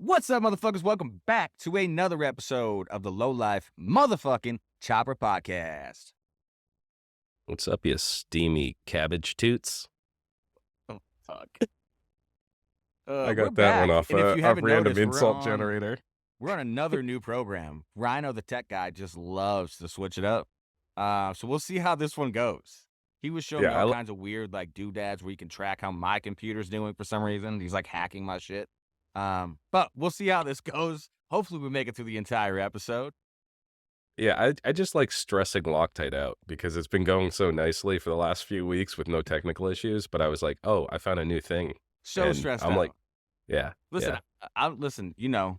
What's up, motherfuckers? Welcome back to another episode of the Low Life Motherfucking Chopper Podcast. What's up, you steamy cabbage toots? Oh, fuck. I We're got that back. one off And if you a haven't random noticed, insult generator. we're on another new program. Rhino, the tech guy, just loves to switch it up. So we'll see how this one goes. He was showing me all kinds of weird, like, doodads where you can track how my computer's doing for some reason. He's, like, hacking my shit. But we'll see how this goes. Hopefully we make it through the entire episode. Yeah, I just like stressing Loctite out because it's been going so nicely for the last few weeks with no technical issues. But I was like, oh, I found a new thing. So stressed out. I'm like, yeah. Listen, yeah. Listen, you know,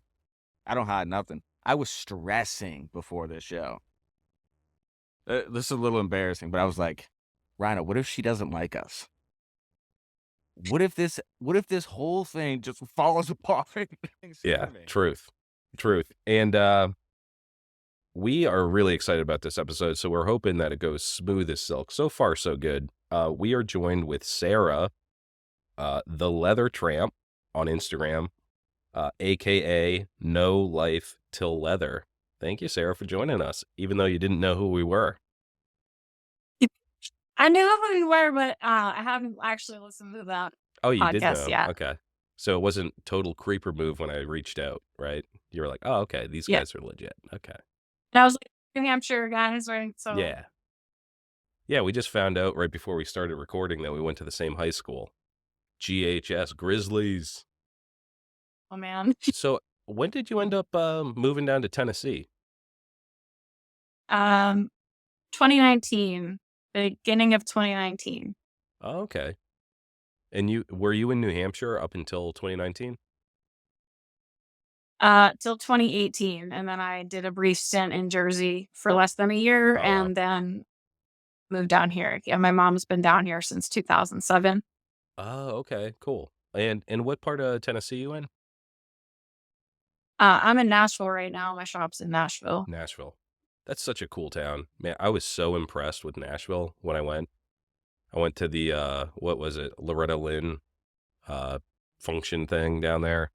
I don't hide nothing. I was stressing before this show. This is a little embarrassing, but I was like, Rhino, what if she doesn't like us? What if this whole thing just falls apart? Yeah, truth. And we are really excited about this episode, so we're hoping that it goes smooth as silk. So far, so good. We are joined with Sarah, the Leather Tramp on Instagram, aka No Life Till Leather. Thank you, Sarah, for joining us, even though you didn't know who we were. I knew who you were, but I haven't actually listened to that. Oh, you podcast did know? yet. Okay. So it wasn't total creeper move when I reached out, right? You were like, oh, okay, these guys are legit. Okay. And I was like, New Hampshire guys, right? So Yeah. Yeah, we just found out right before we started recording that we went to the same high school. GHS Grizzlies. Oh, man. So when did you end up moving down to Tennessee? 2019, beginning of 2019. Oh, okay. And were you in New Hampshire up until 2019? Till 2018, and then I did a brief stint in Jersey for less than a year, and then moved down here. Yeah, my mom's been down here since 2007. Oh, okay, cool. And what part of Tennessee you in? I'm in Nashville right now. My shop's in Nashville. Nashville. That's such a cool town. Man, I was so impressed with Nashville when I went. I went to the, what was it, Loretta Lynn function thing down there.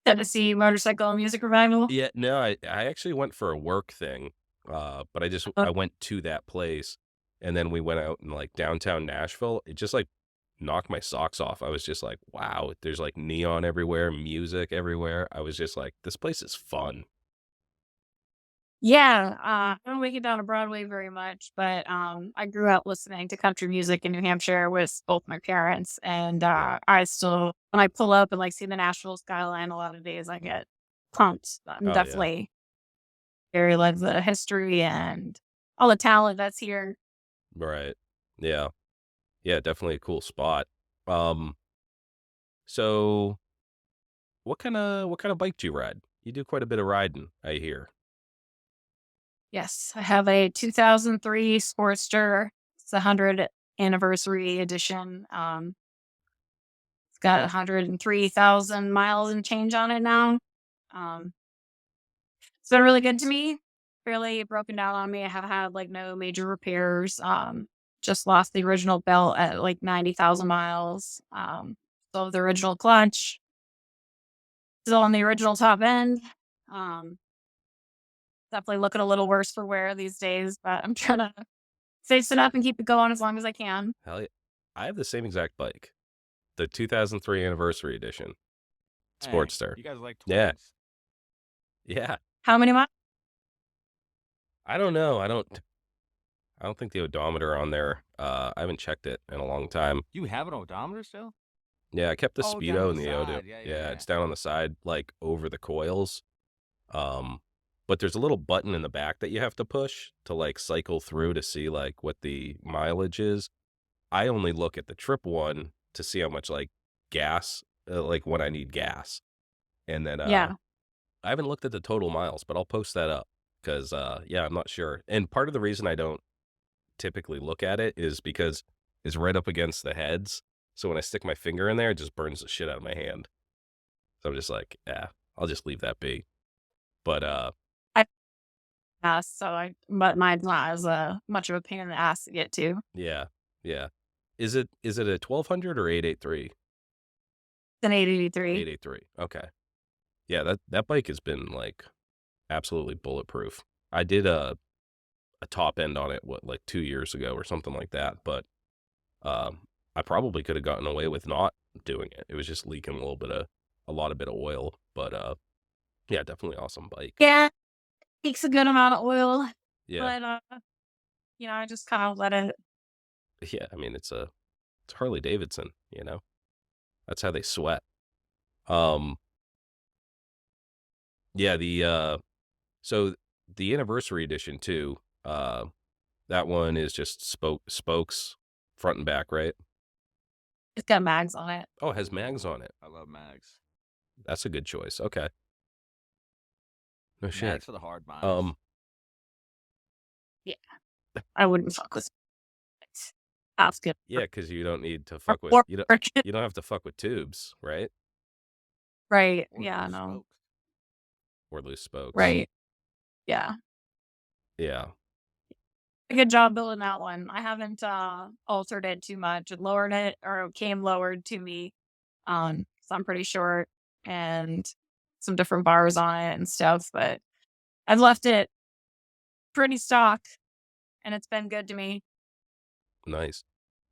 Tennessee Motorcycle Music Revival? Yeah, no, I actually went for a work thing, but I went to that place, and then we went out in, like, downtown Nashville. It just, like, knocked my socks off. I was just like, wow, there's, like, neon everywhere, music everywhere. I was just like, this place is fun. Yeah, I don't make it down to Broadway very much, but I grew up listening to country music in New Hampshire with both my parents, and I still, when I pull up and like see the Nashville skyline, a lot of days I get pumped. I'm definitely very like the history and all the talent that's here. Right. Yeah. Yeah, definitely a cool spot. So what kind of bike do you ride? You do quite a bit of riding, I hear. Yes, I have a 2003 Sportster. It's the 100th anniversary edition. It's got 103,000 miles and change on it now. It's been really good to me. Fairly broken down on me. I have had like no major repairs. Just lost the original belt at like 90,000 miles. So the original clutch. Still on the original top end. Definitely looking a little worse for wear these days, but I'm trying to face it up and keep it going as long as I can. Hell yeah. I have the same exact bike. The 2003 anniversary edition. Sportster. You guys like twins? Yeah. How many miles? I don't know. I don't think the odometer on there. I haven't checked it in a long time. You have an odometer still? Yeah, I kept the speedo and the side. Odo. Yeah, It's down on the side, like over the coils. But there's a little button in the back that you have to push to like cycle through to see like what the mileage is. I only look at the trip one to see how much like gas, like when I need gas. And then I haven't looked at the total miles, but I'll post that up because I'm not sure. And part of the reason I don't typically look at it is because it's right up against the heads. So when I stick my finger in there, it just burns the shit out of my hand. So I'm just like, I'll just leave that be. But but mine's not as much of a pain in the ass to get to. Yeah. Is it a 1200 or 883? It's an 883. 883. Okay. Yeah, that bike has been, like, absolutely bulletproof. I did a top end on it, what, like 2 years ago or something like that, but, I probably could have gotten away with not doing it. It was just leaking a lot of bit of oil, but, yeah, definitely awesome bike. Yeah, takes a good amount of oil, Yeah. but, I just kinda let it. Yeah, I mean, it's Harley Davidson, you know? That's how they sweat. Um, yeah, so the anniversary edition too, that one is just spokes front and back, right? It's got mags on it. Oh, it has mags on it. I love mags. That's a good choice. Okay. No shit. Mags for the hard miles. Um, Yeah, I wouldn't fuck with it. That's good yeah, because you don't need to for fuck with more friction. you don't have to fuck with tubes, right? Right, Or yeah, loose no. spokes. Or loose spokes. Right, yeah. Yeah. A good job building that one. I haven't, altered it too much. It lowered it or it came lowered to me, so I'm pretty short and some different bars on it and stuff, but I've left it pretty stock, and it's been good to me. Nice.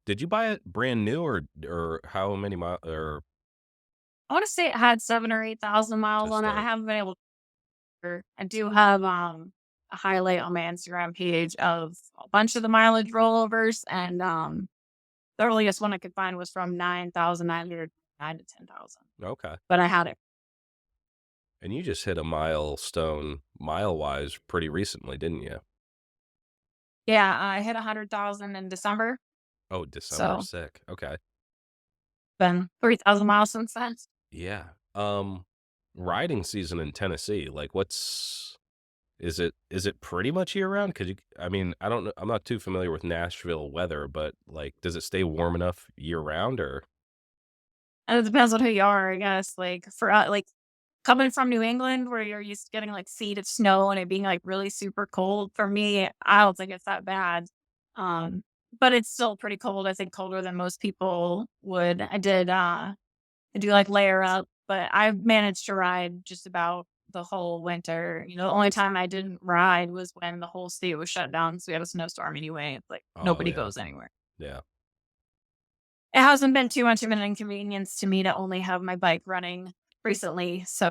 Did you buy it brand new or how many miles or I wanna say it had 7 or 8,000 to miles on it. I start? haven't been able to. I do have, a highlight on my Instagram page of a bunch of the mileage rollovers, and, the earliest one I could find was from 9,909 to 10,000, Okay. but I had it. And you just hit a milestone mile-wise pretty recently, didn't you? Yeah, I hit 100,000 in December, Oh, December, so sick. Okay. been 3,000 miles since then. Yeah. Riding season in Tennessee, like is it pretty much year round? Cause I mean, I don't know. I'm not too familiar with Nashville weather, but like, does it stay warm enough year round or? And it depends on who you are, I guess, like, for, like, coming from New England where you're used to getting, like, feet of snow and it being, like, really super cold, for me, I don't think it's that bad. Um, but it's still pretty cold, I think colder than most people would. I do, like, layer up, but I've managed to ride just about the whole winter. The only time I didn't ride was when the whole state was shut down, so we had a snowstorm anyway. It's like, Oh nobody yeah. goes anywhere. Yeah. It hasn't been too much of an inconvenience to me to only have my bike running recently, so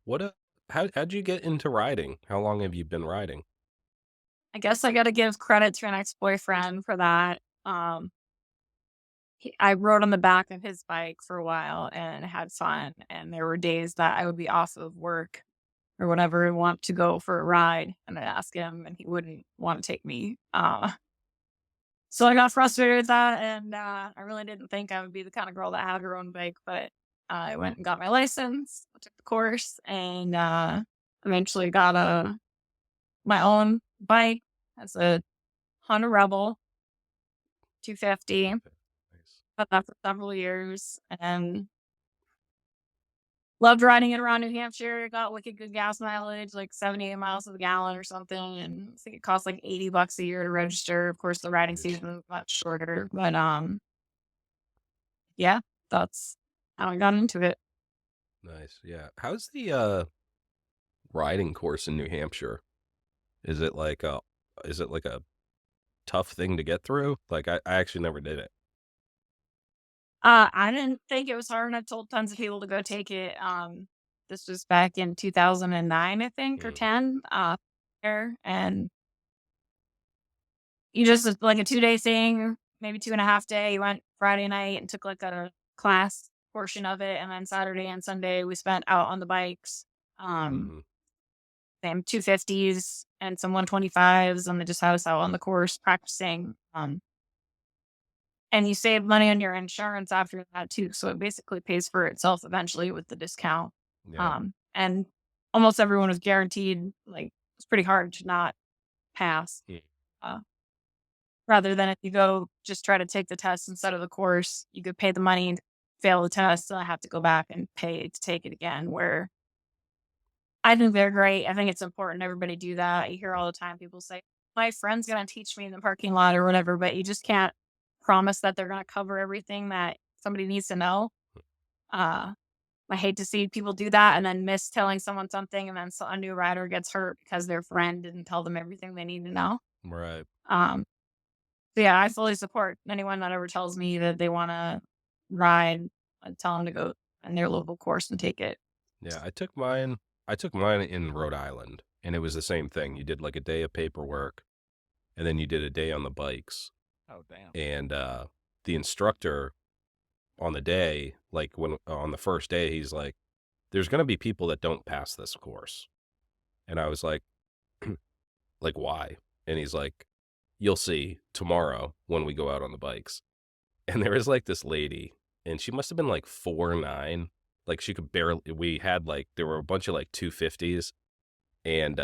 What how'd you get into riding? How long have you been riding? I guess I gotta give credit to an ex-boyfriend for that. I rode on the back of his bike for a while and had fun, and there were days that I would be off of work or whatever and want to go for a ride, and I'd ask him, and he wouldn't wanna take me. So I got frustrated with that, and, I really didn't think I would be the kinda girl that had her own bike, but I went and got my license, I took the course, and, eventually got my own bike. As a Honda Rebel 250. Okay. Nice. Had that for several years and loved riding it around New Hampshire. Got wicked good gas mileage, like 78 miles to the gallon or something. And I think it costs like $80 a year to register. Of course, the riding Jeez. season is much shorter, but yeah, that's how I got into it. Nice. Yeah. How's the riding course in New Hampshire? Is it like a tough thing to get through? Like I actually never did it. I didn't think it was hard, and I've told tons of people to go take it. This was back in 2009, I think, or Mm, 10. There, and you just it's like a 2-day thing, maybe 2.5 day. You went Friday night and took like a class portion of it, and then Saturday and Sunday we spent out on the bikes. Um, mhm. Same 250s and some 125s, and they just had us out on the course practicing. And you save money on your insurance after that too, so it basically pays for itself eventually with the discount. Yeah. And almost everyone was guaranteed. Like it's pretty hard to not pass. Mm. Uh, Rather than if you go just try to take the test instead of the course, you could pay the money and fail the test, and I have to go back and pay to take it again. Where I think they're great. I think it's important everybody do that. You hear all the time people say, "My friend's gonna teach me in the parking lot or whatever," but you just can't promise that they're gonna cover everything that somebody needs to know. Uh, I hate to see people do that and then miss telling someone something, and then a new rider gets hurt because their friend didn't tell them everything they need to know. Right. Um, so yeah, I fully support anyone that ever tells me that they want to ride. I tell them to go in their local course and take it. Yeah, I took mine in Rhode Island, and it was the same thing. You did like a day of paperwork, and then you did a day on the bikes. Oh, damn. And the instructor on the day, like when on the first day, he's like, "There's going to be people that don't pass this course," and I was like, "Like why?" And he's like, "You'll see tomorrow when we go out on the bikes." And there was like this lady, and she must have been like 4'9". Like she could barely. We had like there were a bunch of like 250s, and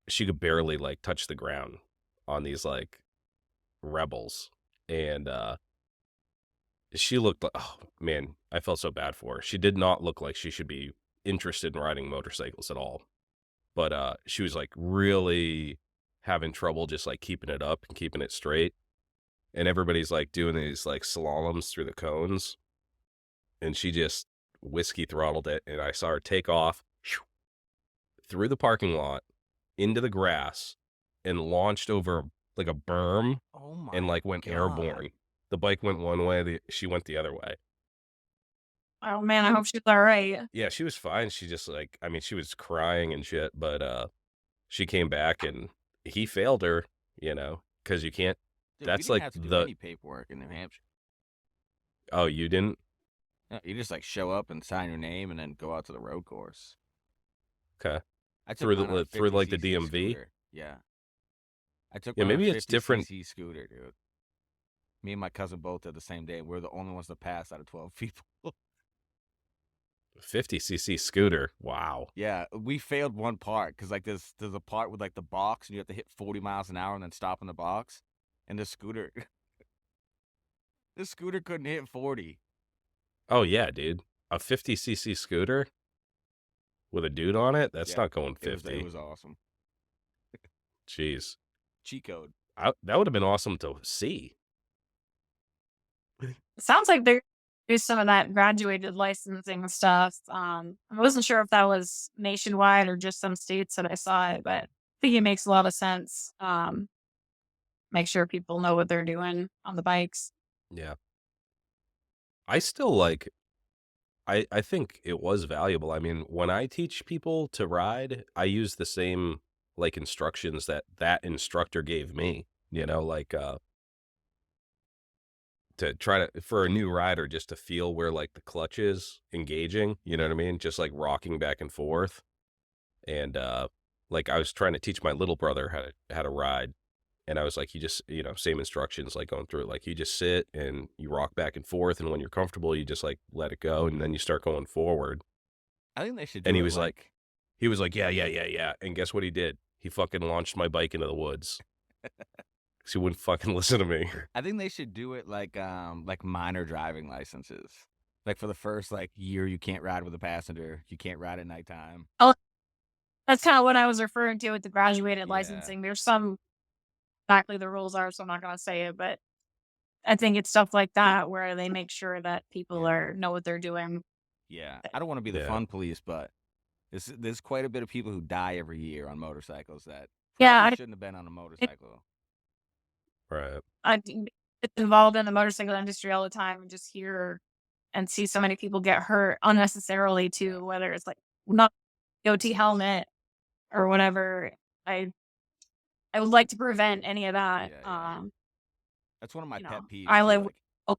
she could barely like touch the ground on these like rebels, and she looked like, oh man, I felt so bad for her. She did not look like she should be interested in riding motorcycles at all. But she was like really having trouble just like keeping it up and keeping it straight. And everybody's like doing these like slaloms through the cones, and she just whiskey throttled it. And I saw her take off through the parking lot into the grass and launched over like a berm Oh my and like went God. airborne. The bike went one way, she went the other way. Oh man, I hope she's all right. Yeah, she was fine. She just like, I mean, she was crying and shit, but she came back and he failed her, because you can't. Dude, we That's didn't like have to do the. any paperwork in New Hampshire. Oh, you didn't? No, you just like show up and sign your name and then go out to the road course. Okay. I took Through mine on a through like the 50cc DMV. scooter. Yeah. I took Yeah, mine on a maybe it's different. 50cc scooter, dude. Me and my cousin both did the same day. We're the only ones to pass out of 12 people. 50cc scooter. Wow. Yeah, we failed one part because like there's a part with like the box and you have to hit 40 miles an hour and then stop in the box, and the scooter, the scooter couldn't hit 40. Oh yeah, dude. A 50cc scooter with a dude on it? That's Yeah, not going it 50. was awesome. Jeez. Cheat code. That would have been awesome to see. It sounds like there's some of that graduated licensing stuff. I wasn't sure if that was nationwide or just some states that I saw it, but I think it makes a lot of sense. Make sure people know what they're doing on the bikes. Yeah. I still like I think it was valuable. I mean, when I teach people to ride, I use the same like instructions that instructor gave me, like to try to for a new rider just to feel where like the clutch is engaging, you know what I mean? Just like rocking back and forth. And like I was trying to teach my little brother how to ride. And I was like, you just, same instructions, like going through it. Like you just sit and you rock back and forth. And when you're comfortable, you just like let it go. And then you start going forward. I think they should And do he it was like, yeah, yeah, yeah, yeah. And guess what he did? He fucking launched my bike into the woods. 'Cause he wouldn't fucking listen to me. I think they should do it like minor driving licenses. Like for the first like year, you can't ride with a passenger. You can't ride at nighttime. Oh, that's kind of what I was referring to with the graduated Yeah, licensing. There's some exactly the rules are, so I'm not going to say it, but I think it's stuff like that where they make sure that people yeah, know what they're doing. yeah. I don't want to be the Yeah. fun police, but there's quite a bit of people who die every year on motorcycles that Yeah, probably shouldn't have been on a motorcycle. Right. I get involved in the motorcycle industry all the time and just hear and see so many people get hurt unnecessarily too, whether it's like not OT helmet or whatever. I would like to prevent any of that. Yeah. That's one of my pet peeves I too. live Like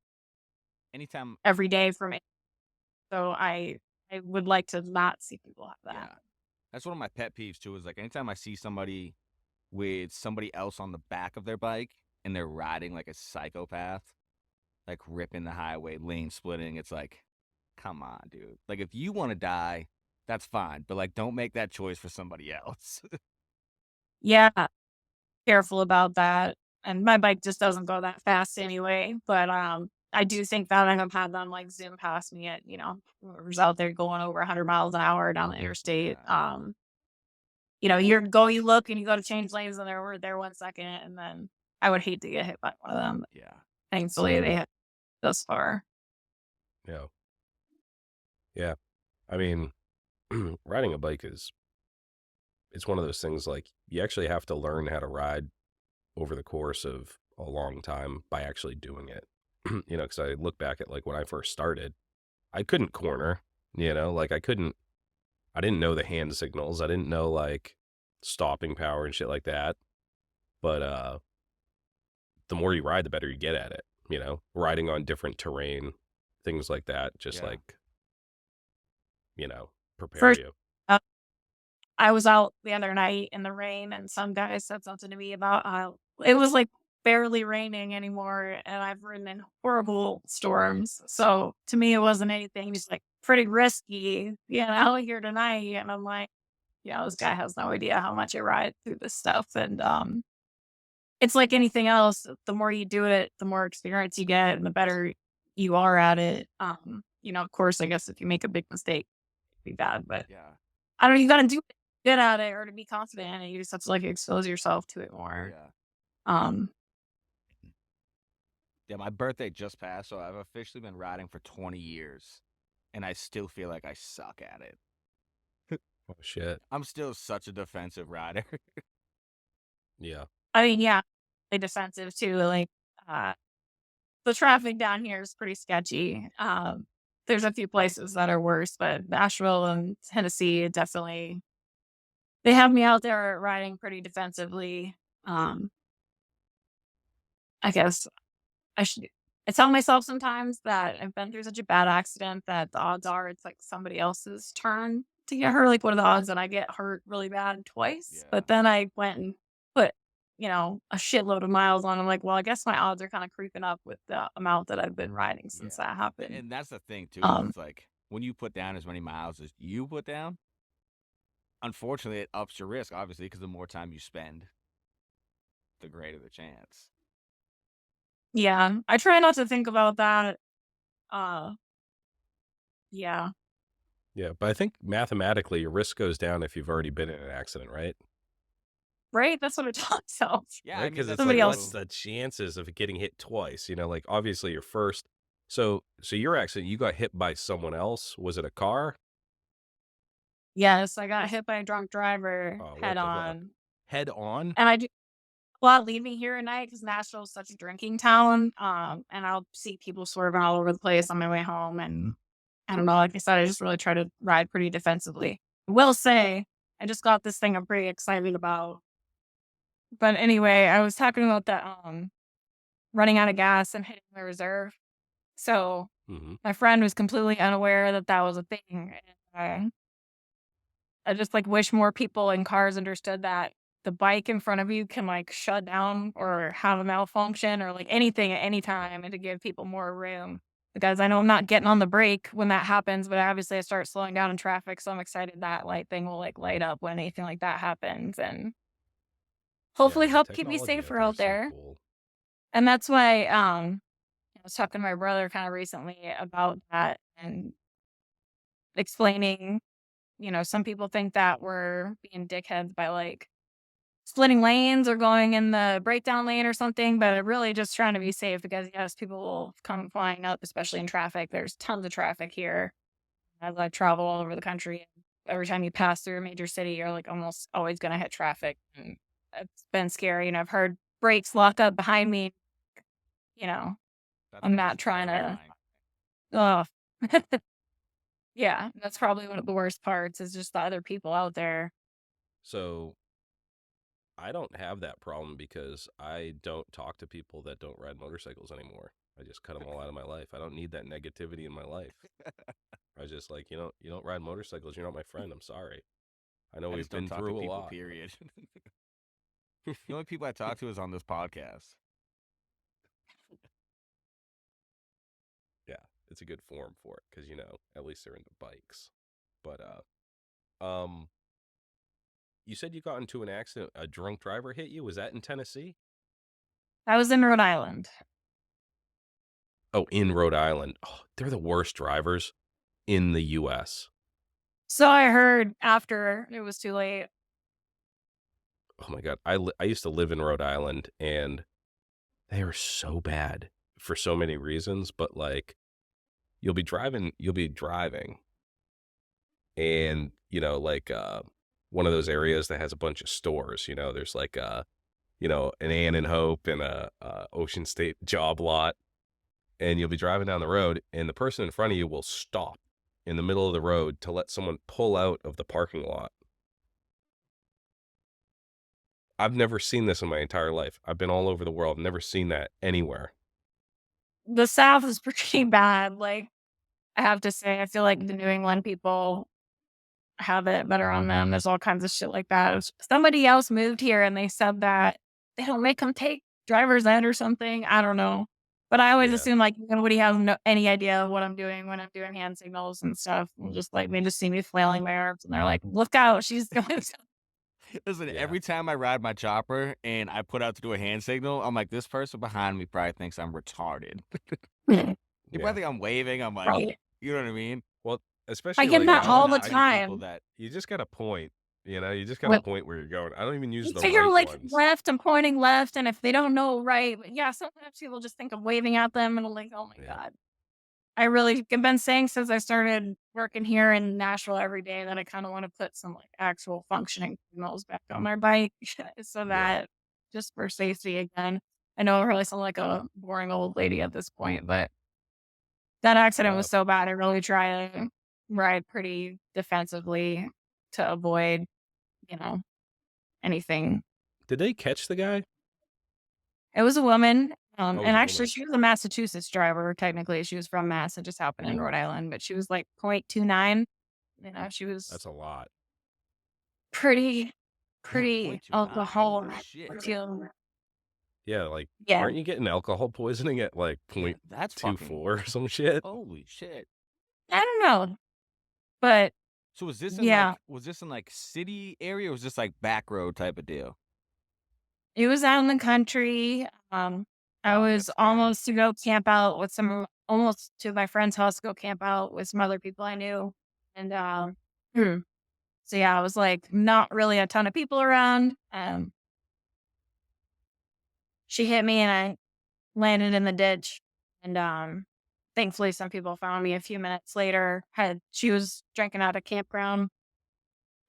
anytime, every day from it, so I would like to not see people have that. yeah, that's one of my pet peeves too. Is like anytime I see somebody with somebody else on the back of their bike and they're riding like a psychopath, like ripping the highway, lane splitting. It's like, come on, dude. Like if you want to die, that's fine, but like don't make that choice for somebody else. Yeah, careful about that. And my bike just doesn't go that fast anyway. But I do think that I have had them like zoom past me at whoever's out there going over 100 miles an hour down the interstate. Yeah. You look and you go to change lanes and we're there 1 second, and then I would hate to get hit by one of them. Yeah. Thankfully, they have thus far. Yeah. Yeah. I mean, riding a bike it's one of those things like you actually have to learn how to ride over the course of a long time by actually doing it. Because I look back at like when I first started, I couldn't corner, like I didn't know the hand signals. I didn't know like stopping power and shit like that. But the more you ride, the better you get at it, riding on different terrain, things like that, just Yeah. like, prepare First, you. uh, I was out the other night in the rain, and some guy said something to me about how it was like barely raining anymore, and I've ridden in horrible storms. So to me, it wasn't anything. Just like pretty risky, here tonight. And I'm like, this guy has no idea how much I ride through this stuff. And it's like anything else. The more you do it, the more experience you get, and the better you are at it. Of course, I guess if you make a big mistake, it'd be bad, but Yeah. I don't know, you gotta do it, good at it or to be confident in it, you just have to, like, expose yourself to it more. Yeah. Um, Yeah, my birthday just passed, so I've officially been riding for 20 years, and I still feel like I suck at it. Oh, shit. I'm still such a defensive rider. Yeah. I mean, yeah, they defensive too, like, uh, the traffic down here is pretty sketchy. There's a few places that are worse, but Nashville and Tennessee definitely they have me out there riding pretty defensively. Um, I guess I should I tell myself sometimes that I've been through such a bad accident that the odds are it's like somebody else's turn to get hurt. Like, what are the odds that I get hurt really bad twice? Yeah. But then I went and put, a shitload of miles on. I'm like, well, I guess my odds are kind of creeping up with the amount that I've been riding since Yeah. that happened. And that's the thing too, is Um, it's like when you put down as many miles as you put down, unfortunately it ups your risk, obviously, because the more time you spend, the greater the chance. yeah, I try not to think about that. Uh, yeah, Yeah. But I think mathematically your risk goes down if you've already been in an accident, right? right. That's what I tell myself. Yeah, Right. I mean Because that's it's the like, Somebody what's else. little the chances of getting hit twice? Like obviously your first. So your accident, you got hit by someone else. Was it a car? Yes, I got hit by a drunk driver Oh, head what the fuck? on, Head on? and I do a lot leaving here at night because Nashville's such a drinking town. And I'll see people swerving all over the place on my way home. And I don't know, like I said, I just really try to ride pretty defensively. I will say, I just got this thing I'm pretty excited about. But anyway, I was talking about that running out of gas and hitting my reserve. So Mm-hmm. my friend was completely unaware that that was a thing. And I just like wish more people in cars understood that the bike in front of you can like shut down or have a malfunction or like anything at any time and to give people more room. Because I know I'm not getting on the brake when that happens, but obviously I start slowing down in traffic. So I'm excited that light thing will like light up when anything like that happens and Yeah, hopefully the help keep me technology out safer there out is so there. cool. And that's why I was talking to my brother kind of recently about that and explaining, some people think that we're being dickheads by like splitting lanes or going in the breakdown lane or something, but really just trying to be safe because yes, people will come flying up, especially in traffic. There's tons of traffic here as I travel all over the country. Every time you pass through a major city, you're like almost always going to hit traffic. And it's been scary. And I've heard brakes lock up behind me. You know, that's I'm always not trying to, terrifying. oh, yeah, that's probably one of the worst parts is just the other people out there. So I don't have that problem because I don't talk to people that don't ride motorcycles anymore. I just cut them all out of my life. I don't need that negativity in my life. I was just like, you don't ride motorcycles. You're not my friend. I'm sorry. I know I we've just don't been talk to through a people, lot. period. The only people I talk to is on this podcast. Yeah, it's a good forum for it because at least they're into bikes. But um, you said you got into an accident. A drunk driver hit you. Was that in Tennessee? I was in Rhode Island. Oh, in Rhode Island. Oh, they're the worst drivers in the U.S. So I heard after it was too late. Oh my God. I used to live in Rhode Island and they are so bad for so many reasons, but like you'll be driving and, like, one of those areas that has a bunch of stores, there's like, an Ann and Hope and a Ocean State job lot, and you'll be driving down the road, and the person in front of you will stop in the middle of the road to let someone pull out of the parking lot. I've never seen this in my entire life. I've been all over the world, never seen that anywhere. The South is pretty bad. Like, I have to say, I feel like the New England people have it better on them. There's all kinds of shit like that. Somebody else moved here and they said that they don't make them take driver's ed or something. I don't know. But I always Yeah. assume like nobody has any idea of what I'm doing when I'm doing hand signals and stuff. And just like they just see me flailing my arms and they're like, "Look out, she's going." Listen, Yeah. every time I ride my chopper and I put out to do a hand signal, I'm like, this person behind me probably thinks I'm retarded. They Yeah. probably think I'm waving. I'm like, Right. you know what I mean? Well, I especially, get like, But that no, all the I I see people time. that you just gotta point, you just gotta With point where you're going. I don't even use You the figure, right like, ones. left, I'm pointing left, and if they don't know right, but yeah, sometimes people just think I'm waving at them, and I'm like, "Oh my Yeah. god." I really have been saying since I started working here in Nashville every day that I kinda wanna put some, like, actual functioning signals back on my bike so Yeah. that just for safety again. I know I really sound like a boring old lady at this point, but that accident Uh, was so bad, I really try to ride pretty defensively to avoid, you know, anything. did they catch the guy? It was a woman, Oh, it was and a actually woman. she was a Massachusetts driver, technically, she was from Mass, it just happened in Rhode Ooh, Island, but she was, like, .29, she was that's a lot. pretty damn pretty 0.29. alcohol Holy shit. too. Yeah, like, Yeah, aren't you getting alcohol poisoning at, like, Yeah, point that's two fucking four or some shit? holy shit. I don't know, but So yeah, was this in like city area or was this like back road type of deal? it was out in the country, I Oh, was that's scary. almost to go camp out with some almost to my friend's house to go camp out with some other people I knew, and, so yeah, I was, like, not really a ton of people around, she hit me and I landed in the ditch, and, thankfully, some people found me a few minutes later, she was drinking at a campground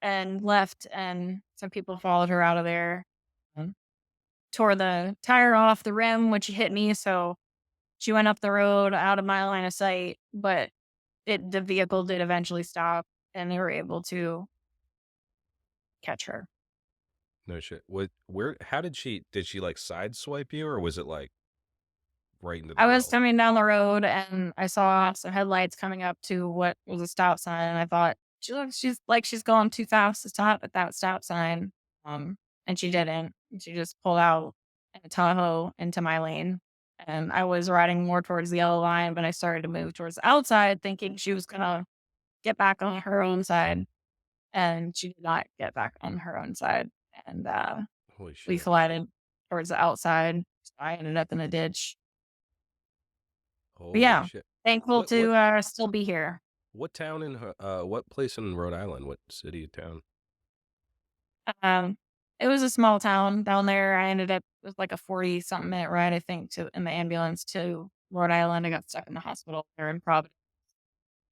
and left, and some people followed her out of there, and tore the tire off the rim when she hit me, so she went up the road out of my line of sight, but the vehicle did eventually stop, and they were able to catch her. No shit. How did she, like, sideswipe you, or was it, like, right into the I was grill? coming down the road and I saw some headlights coming up to what was a stop sign, and I thought, she's like she's going too fast to stop at that stop sign." Um, and she didn't. She just pulled out in a Tahoe into my lane, and I was riding more towards the yellow line, but I started to move towards the outside thinking she was gonna get back on her own side, and she did not get back on her own side, and, Holy we shit. collided towards the outside. So I ended up in a ditch. But Holy yeah, shit. thankful What what to, still be here. what place in Rhode Island? What city, town? Um, it was a small town down there. I ended up it was like a 40-something minute ride, I think, to in the ambulance to Rhode Island. I got stuck in the hospital there in Providence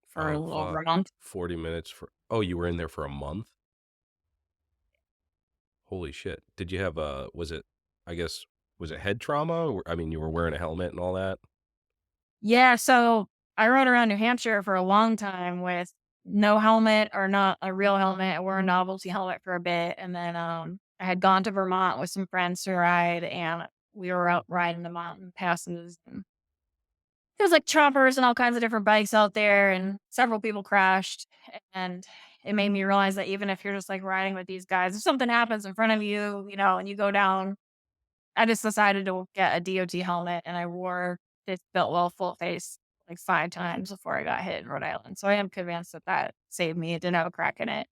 for a Oh, little over fuck. a month. 40 minutes for Oh, you were in there for a month? Holy shit. Did you have, was it I guess, was it head trauma? Or I mean, you were wearing a helmet and all that? Yeah, so I rode around New Hampshire for a long time with no helmet or not a real helmet. I wore a novelty helmet for a bit, and then, I had gone to Vermont with some friends to ride, and we were out riding the mountain passes, and there was, like, choppers and all kinds of different bikes out there, and several people crashed, and it made me realize that even if you're just, like, riding with these guys, if something happens in front of you, and you go down, I just decided to get a DOT helmet, and I wore this Biltwell full face, like, 5 times before I got hit in Rhode Island, so I am convinced that that saved me. It didn't have a crack in it.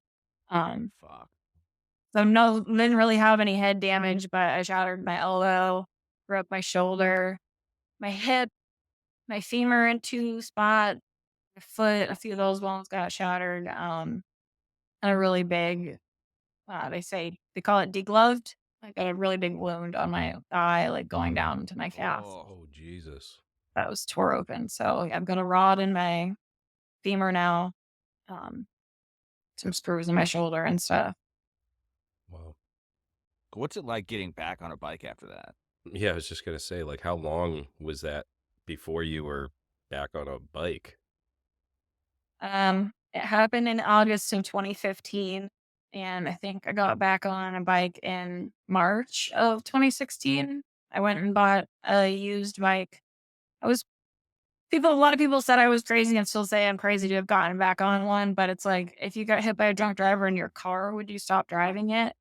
Um, Fuck. so no didn't really have any head damage, but I shattered my elbow, broke my shoulder, my hip, my femur in 2 spots, my foot, a few of those bones got shattered, and a really big, they call it degloved. I got a really big wound on my thigh, like, going down to my calf Oh, Oh, Jesus. that was tore open, so, yeah, I've got a rod in my femur now, um, some screws in my shoulder and stuff. Wow. What's it like getting back on a bike after that? Yeah, I was just gonna say, like, how long was that before you were back on a bike? It happened in August of 2015, and I think I got back on a bike in March of 2016. I went and bought a used bike. I was a lot of people said I was crazy and still say I'm crazy to have gotten back on one, but it's like, if you got hit by a drunk driver in your car, would you stop driving it?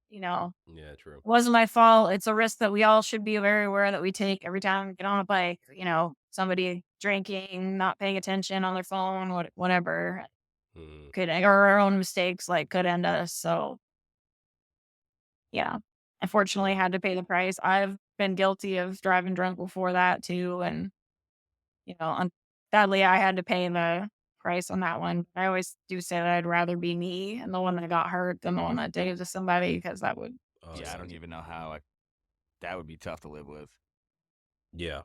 Yeah, true. It wasn't my fault. It's a risk that we all should be very aware that we take every time we get on a bike. Somebody drinking, not paying attention on their phone, whatever Mm, could, or our own mistakes, like, could end us. So, yeah, unfortunately, I yeah. had to pay the price. I've been guilty of driving drunk before that too, and sadly, I had to pay the price on that one. I always do say that I'd rather be me and the one that got hurt than the one that did it to somebody, because that would Oh, Yeah, I yeah. don't even know how that would be tough to live with. Yeah.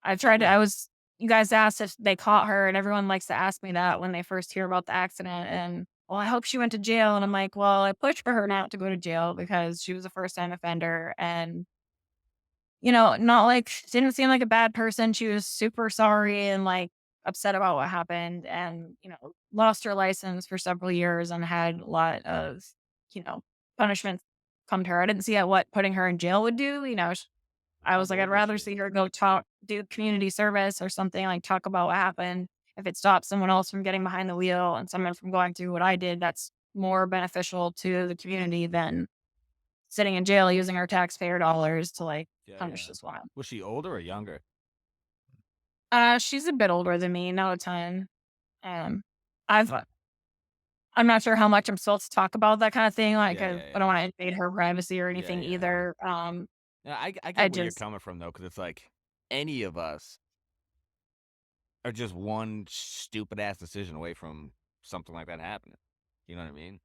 I tried to Yeah. I was you guys asked if they caught her, and everyone likes to ask me that when they first hear about the accident, and, "Well, I hope she went to jail," and I'm like, "Well, I pushed for her not to go to jail because she was a first-time offender, and, not like didn't seem like a bad person. She was super sorry and, like, upset about what happened and, lost her license for several years and had a lot of, you know, punishments come to her. I didn't see what putting her in jail would do. I How was like, I'd old was rather she? see her go do community service or something, like, talk about what happened. If it stops someone else from getting behind the wheel and someone from going through what I did, that's more beneficial to the community than sitting in jail using our taxpayer dollars to, like, Yeah, punish yeah. this one. Was she older or younger? She's a bit older than me, not a ton. Um, I've I'm not sure how much I'm supposed to talk about that kind of thing, like, Yeah, 'cause yeah, I don't yeah. wanna invade her privacy or Yeah, anything yeah. either. Yeah, I I get where you're just coming from though, because it's like any of us are just one stupid ass decision away from something like that happening. You know what I mean?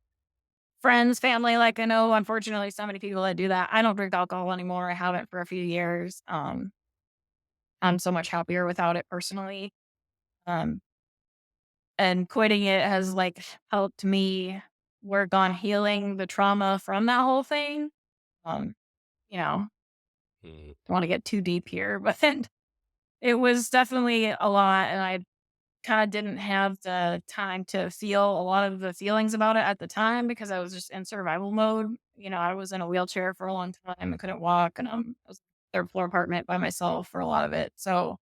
friends, family, like, I know, unfortunately, so many people that do that. I don't drink alcohol anymore. I haven't for a few years. I'm so much happier without it personally. Um, and quitting it has, like, helped me work on healing the trauma from that whole thing. Um, you know, Mm, don't wanna get too deep here, but then it was definitely a lot, and I kinda didn't have the time to feel a lot of the feelings about it at the time because I was just in survival mode. I was in a wheelchair for a long time and couldn't walk, and, I was third floor apartment by myself for a lot of it. So,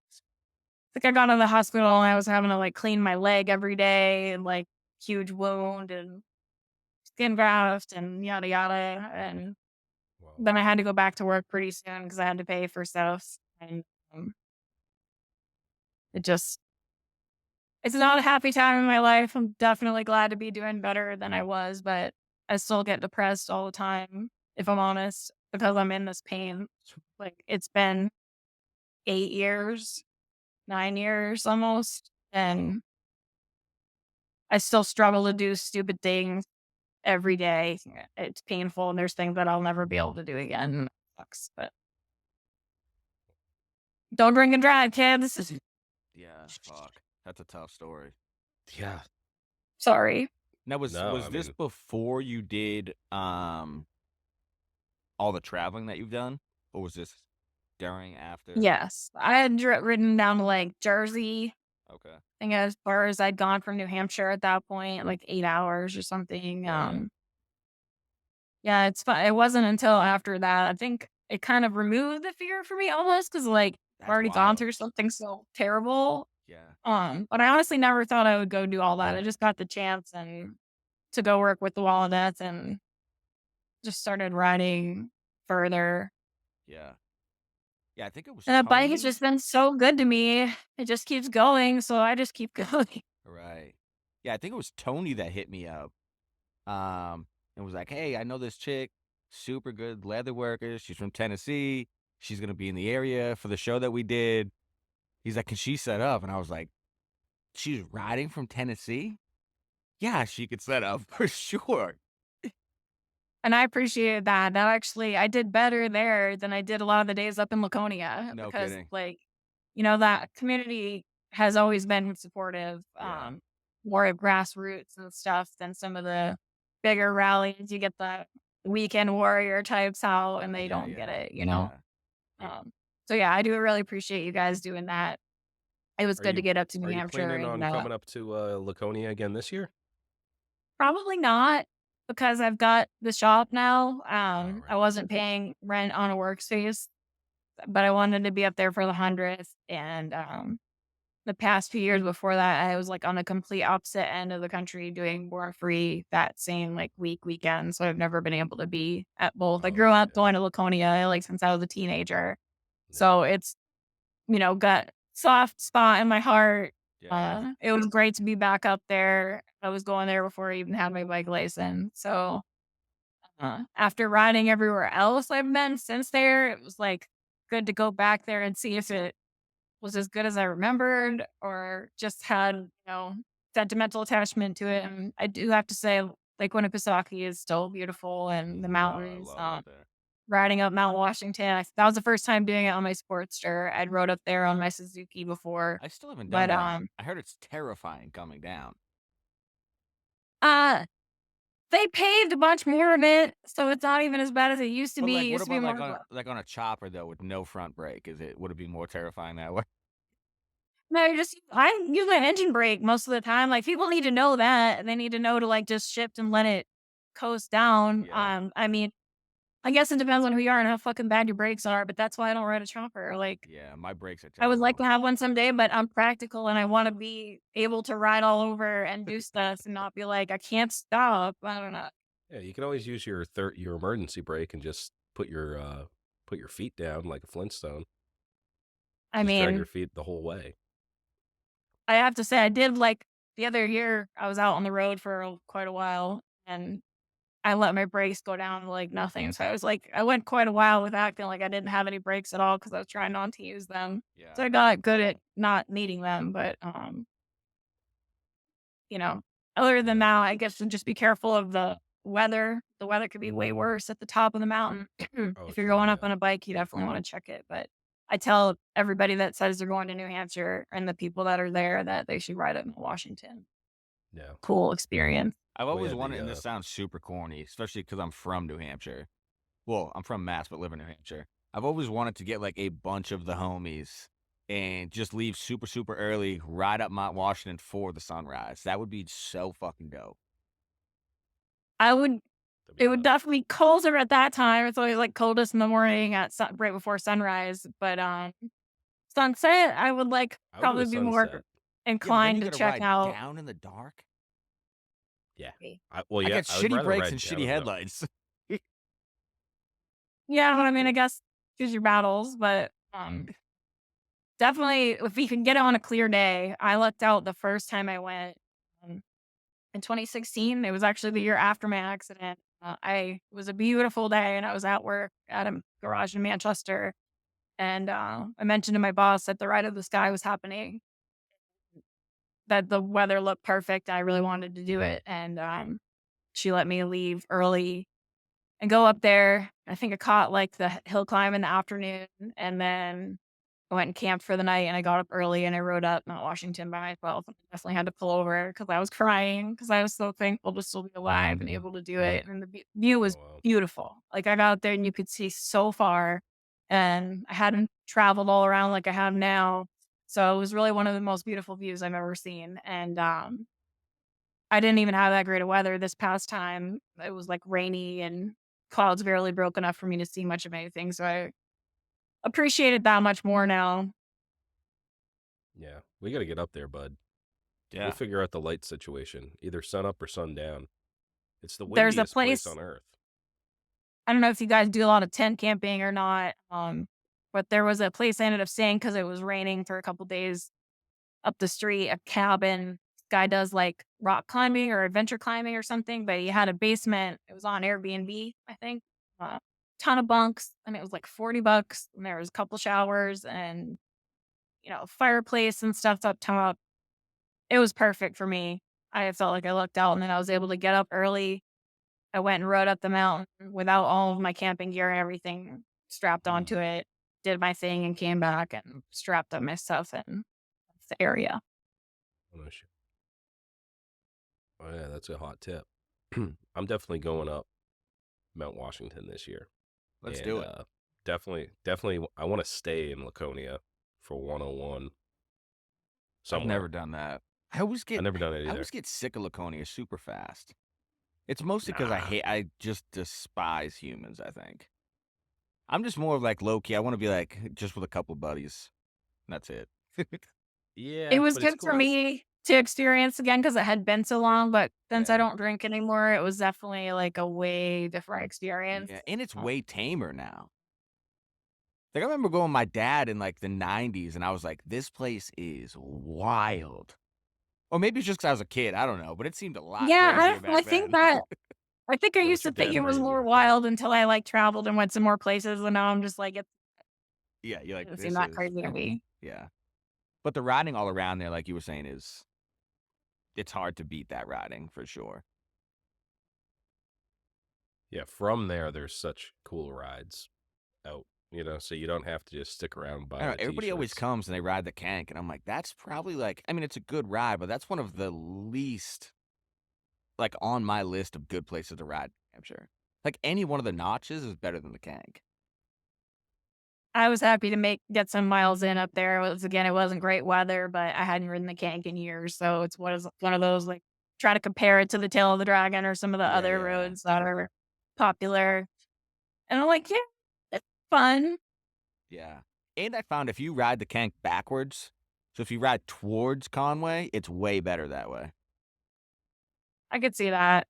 I think I got in the hospital and I was having to, like, clean my leg every day and, like, huge wound and skin graft and yada yada, and wow. then I had to go back to work pretty soon because I had to pay for stuff, and, it just it's not a happy time in my life. I'm definitely glad to be doing better than I was, but I still get depressed all the time, if I'm honest, because I'm in this pain. Like, it's been 8 years, 9 years almost, and I still struggle to do stupid things every day. It's painful, and there's things that I'll never be able to do again. It sucks, but don't drink and drive, kids. Yeah, fuck. That's a tough story. Yeah. Sorry. Now No, was I this mean, before you did all the traveling that you've done? Or was this during, after? Yes. I had ridden down to, like, Jersey. Okay. I think as far as I'd gone from New Hampshire at that point, like 8 hours or something. yeah, yeah. Yeah, it's fun. It wasn't until after that, I think it kind of removed the fear for me almost because, like, I've That's already gone wild. through something so terrible. Yeah. But I honestly never thought I would go do all that. I just got the chance and to go work with the Walnuts and just started riding further. Yeah. Yeah, I think it was And that bike has Tony. just been so good to me. It just keeps going, so I just keep going. Right. Yeah, I think it was Tony that hit me up. And was like, "Hey, I know this chick, super good leather worker. She's from Tennessee. She's gonna be in the area for the show that we did." He's like, "Can she set up?" And I was like, "She's riding from Tennessee? Yeah, she could set up for sure." And I appreciated that. I did better there than I did a lot of the days up in Laconia No because, kidding. like, that community has always been supportive. Yeah. more grassroots and stuff than some of the bigger rallies. You get the weekend warrior types out and they Yeah, don't get yeah, it, you know? yeah. Um, so yeah, I do really appreciate you guys doing that. It was Are good to you get up to New are you Hampshire planning and on coming up to Laconia again this year? probably not because I've got the shop now. Oh, I right. wasn't paying rent on a workspace, but I wanted to be up there for the 100th. And the past few years before that, I was like on a complete opposite end of the country doing more free that same like weekend. So I've never been able to be at both. I Oh, grew okay, up going to Laconia like since I was a teenager. yeah. So it's, got soft spot in my heart. Yeah. It was great to be back up there. I was going there before I even had my bike license. So after riding everywhere else I've been since there, it was like good to go back there and see if it was as good as I remembered or just had, sentimental attachment to it. And I do have to say, Lake Winnipesaukee is still beautiful and the Mhm. Oh, I mountains. love it there. Riding up Mount Washington, that was the first time doing it on my Sportster. I'd rode up there on my Suzuki before, I still haven't done but that. I heard it's terrifying coming down. uh, they paved a bunch more of it, so it's not even as bad as it used to But be. like, It what used to be about more. like on a chopper though with no front brake? Would it be more terrifying that way? No, I use my engine brake most of the time. Like people need to know that. They need to know to like just shift and let it coast down. Yeah. I mean, I guess it depends on who you are and how fucking bad your brakes are, but that's why I don't ride a chopper. Like Yeah, my brakes are I would like terrible. to have one someday, but I'm practical and I want to be able to ride all over and do stuff and not be like I can't stop. I don't know. Yeah, you can always use your emergency brake and just put your feet down like a Flintstone. I Just drag your mean, feet the whole way. I have to say I did like the other year I was out on the road for quite a while and I let my brakes go down to, like, nothing, so I was like I went quite a while with acting like I didn't have any brakes at all because I was trying not to use them. So Yeah. I got good at not needing them, but, you know, other than Yeah. that, I guess to just be careful of the weather. The weather could be way worse at the top of the mountain. Oh, If you're sure, going up yeah. on a bike, you definitely wanna check it, but I tell everybody that says they're going to New Hampshire and the people that are there that they should ride up in Washington. Yeah. Cool experience. I've Well, always yeah, wanted, and this sounds super corny, especially because I'm from New Hampshire. Well, I'm from Mass, but live in New Hampshire. I've always wanted to get like a bunch of the homies and just leave super, super early, ride up Mount Washington for the sunrise. That would be so fucking dope. I would that'd be It would tough. definitely be colder at that time. It's always, like, coldest in the morning at right before sunrise, but, sunset, I would, like, I would do probably a be more sunset. Yeah, but then inclined you to got to check ride out. down in the dark. Yeah. Okay. Well, I yeah, got I would shitty rather brakes and ride down shitty in the dark. headlights. Yeah, I mean, I guess choose your battles, but, definitely if we can get it on a clear day. I lucked out the first time I went, um, in 2016. It was actually the year after my accident. It was a beautiful day, and I was at work at a garage in Manchester, and, I mentioned to my boss that the ride of the sky was happening, that the weather looked perfect. I really wanted to do it, and, she let me leave early and go up there. I think I caught, like, the hill climb in the afternoon, and then I went and camped for the night, and I got up early, and I rode up Mount Washington by myself. I definitely had to pull over because I was crying because I was so thankful to still be alive and able to do it, and the view Oh, was wow. beautiful. Like, I got out there and you could see so far, and I hadn't traveled all around like I have now, so it was really one of the most beautiful views I've ever seen, and, I didn't even have that great of weather this past time. It was, like, rainy and clouds barely broke enough for me to see much of anything, so I appreciate it that much more now. Yeah. We got to get up there, bud. We'll Yeah. figure out the light situation, either sun up or sun down. It's the There's a windiest place place on earth. I don't know if you guys do a lot of tent camping or not, but there was a place I ended up staying because it was raining for a couple days up the street, a cabin. Guy does, like, rock climbing or adventure climbing or something, but he had a basement. It was on Airbnb, I think. Ton of bunks, and it was, like, $40, and there was a couple showers and, fireplace and stuff up top. It was perfect for me. I felt like I lucked out, and then I was able to get up early. I went and rode up the mountain without all of my camping gear and everything strapped Mm. onto it, did my thing, and came back and strapped up my stuff in the area. Oh, no shit. Oh yeah, that's a hot tip. I'm definitely going up Mount Washington this year, Let's and do it. definitely, I want to stay in Laconia for 101 I've never somewhere. done that. I've never done it I either. always get sick of Laconia super fast. It's mostly because Nah. I just despise humans, I think. I'm just more of like low key. I want to be like just with a couple buddies. That's it. It Yeah, was but it's good for cool. me to experience again because it had been so long, but since I Yeah. don't drink anymore, it was definitely, like, a way different experience. Yeah. And it's Oh, way tamer now. Like I remember going with my dad in like the 90s and I was like, this place is wild. Or maybe it's just because I was a kid. I don't know. But it seemed a lot yeah, crazier I back think then. that I think I It used was to think it was more crazier. wild until I, like, traveled and went to more places, and now I'm just like, it Yeah. You're like, doesn't seem this that is, crazy to me. yeah. But the riding all around there, like you were saying, it's hard to beat that riding for sure. Yeah, from there, there's such cool rides out, so you don't have to just stick around and I buy don't know. the Everybody always t-shirts. comes and they ride the Kank, and I'm like, that's probably like, I mean, it's a good ride, but that's one of the least like on my list of good places to ride in New Hampshire. Like any one of the notches is better than the Kank. I was happy to get some miles in up there. It wasn't great weather, but I hadn't ridden the Kank in years, so it's one of those, like, try to compare it to the Tail of the Dragon or some of the Yeah, other yeah, roads that are popular, and I'm like, "Yeah, it's fun." yeah. And I found if you ride the Kank backwards, so if you ride towards Conway, it's way better that way. I could see that.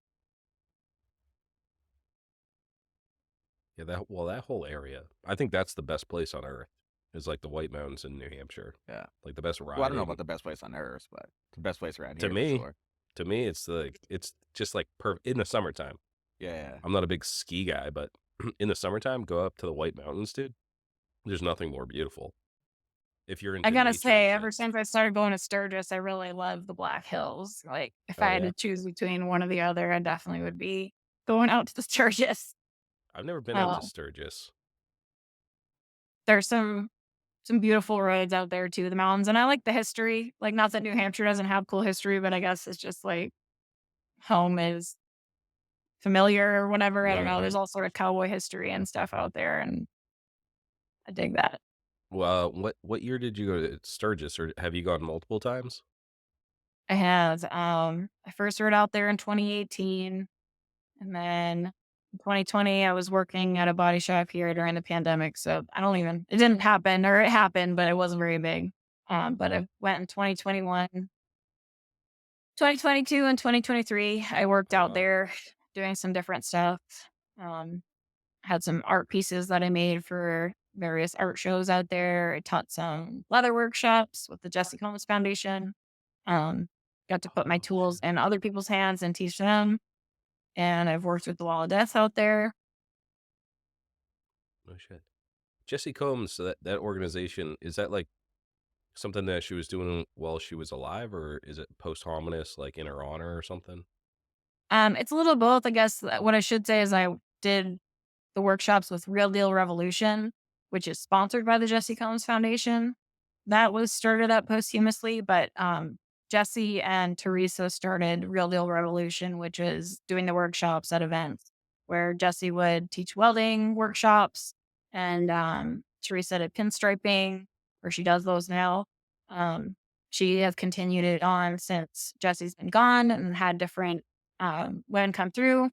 Yeah, that whole area. I think that's the best place on earth. Is like the White Mountains in New Hampshire. Yeah. Like the best Well, I don't know about riding. the best place on earth, but it's the best place around To here for me, sure. it's just like in the summertime. Yeah, yeah. I'm not a big ski guy, but in the summertime, go up to the White Mountains, dude. There's nothing more beautiful if you're I into gotta nature and say, shit. ever since I started going to Sturgis, I really love the Black Hills. Like, if Oh I had yeah, to choose between one or the other, I definitely would be going out to the Sturgis. I've never been out to Oh, Sturgis. there's some beautiful roads out there too, the mountains, and I like the history. Like, not that New Hampshire doesn't have cool history, but I guess it's just like home is familiar or whatever. I don't Right, know. right. There's all sort of cowboy history and stuff out there, and I dig that. Well, what year did you go to Sturgis, or have you gone multiple times? I had I first rode out there in 2018, and then in 2020 I was working at a body shop here during the pandemic. So I don't even it didn't happen, or it happened, but it wasn't very big. But I went in 2021, 2022, and 2023. I worked Oh out wow. there doing some different stuff. Um, had some art pieces that I made for various art shows out there. I taught some leather workshops with the Jesse Combs Foundation. Um, got to put my Oh tools shit. in other people's hands and teach them. And I've worked with the Wall of Death out there. No shit. Jesse Combs, so that organization, is that like something that she was doing while she was alive, or is it posthumous, like in her honor or something? It's a little both, I guess. What I should say is I did the workshops with Real Deal Revolution, which is sponsored by the Jesse Combs Foundation. That was started up posthumously, but Jesse and Teresa started Real Deal Revolution, which is doing the workshops at events where Jesse would teach welding workshops, and Teresa did pinstriping, where she does those now. Um, she has continued it on since Jesse's been gone and had different women come through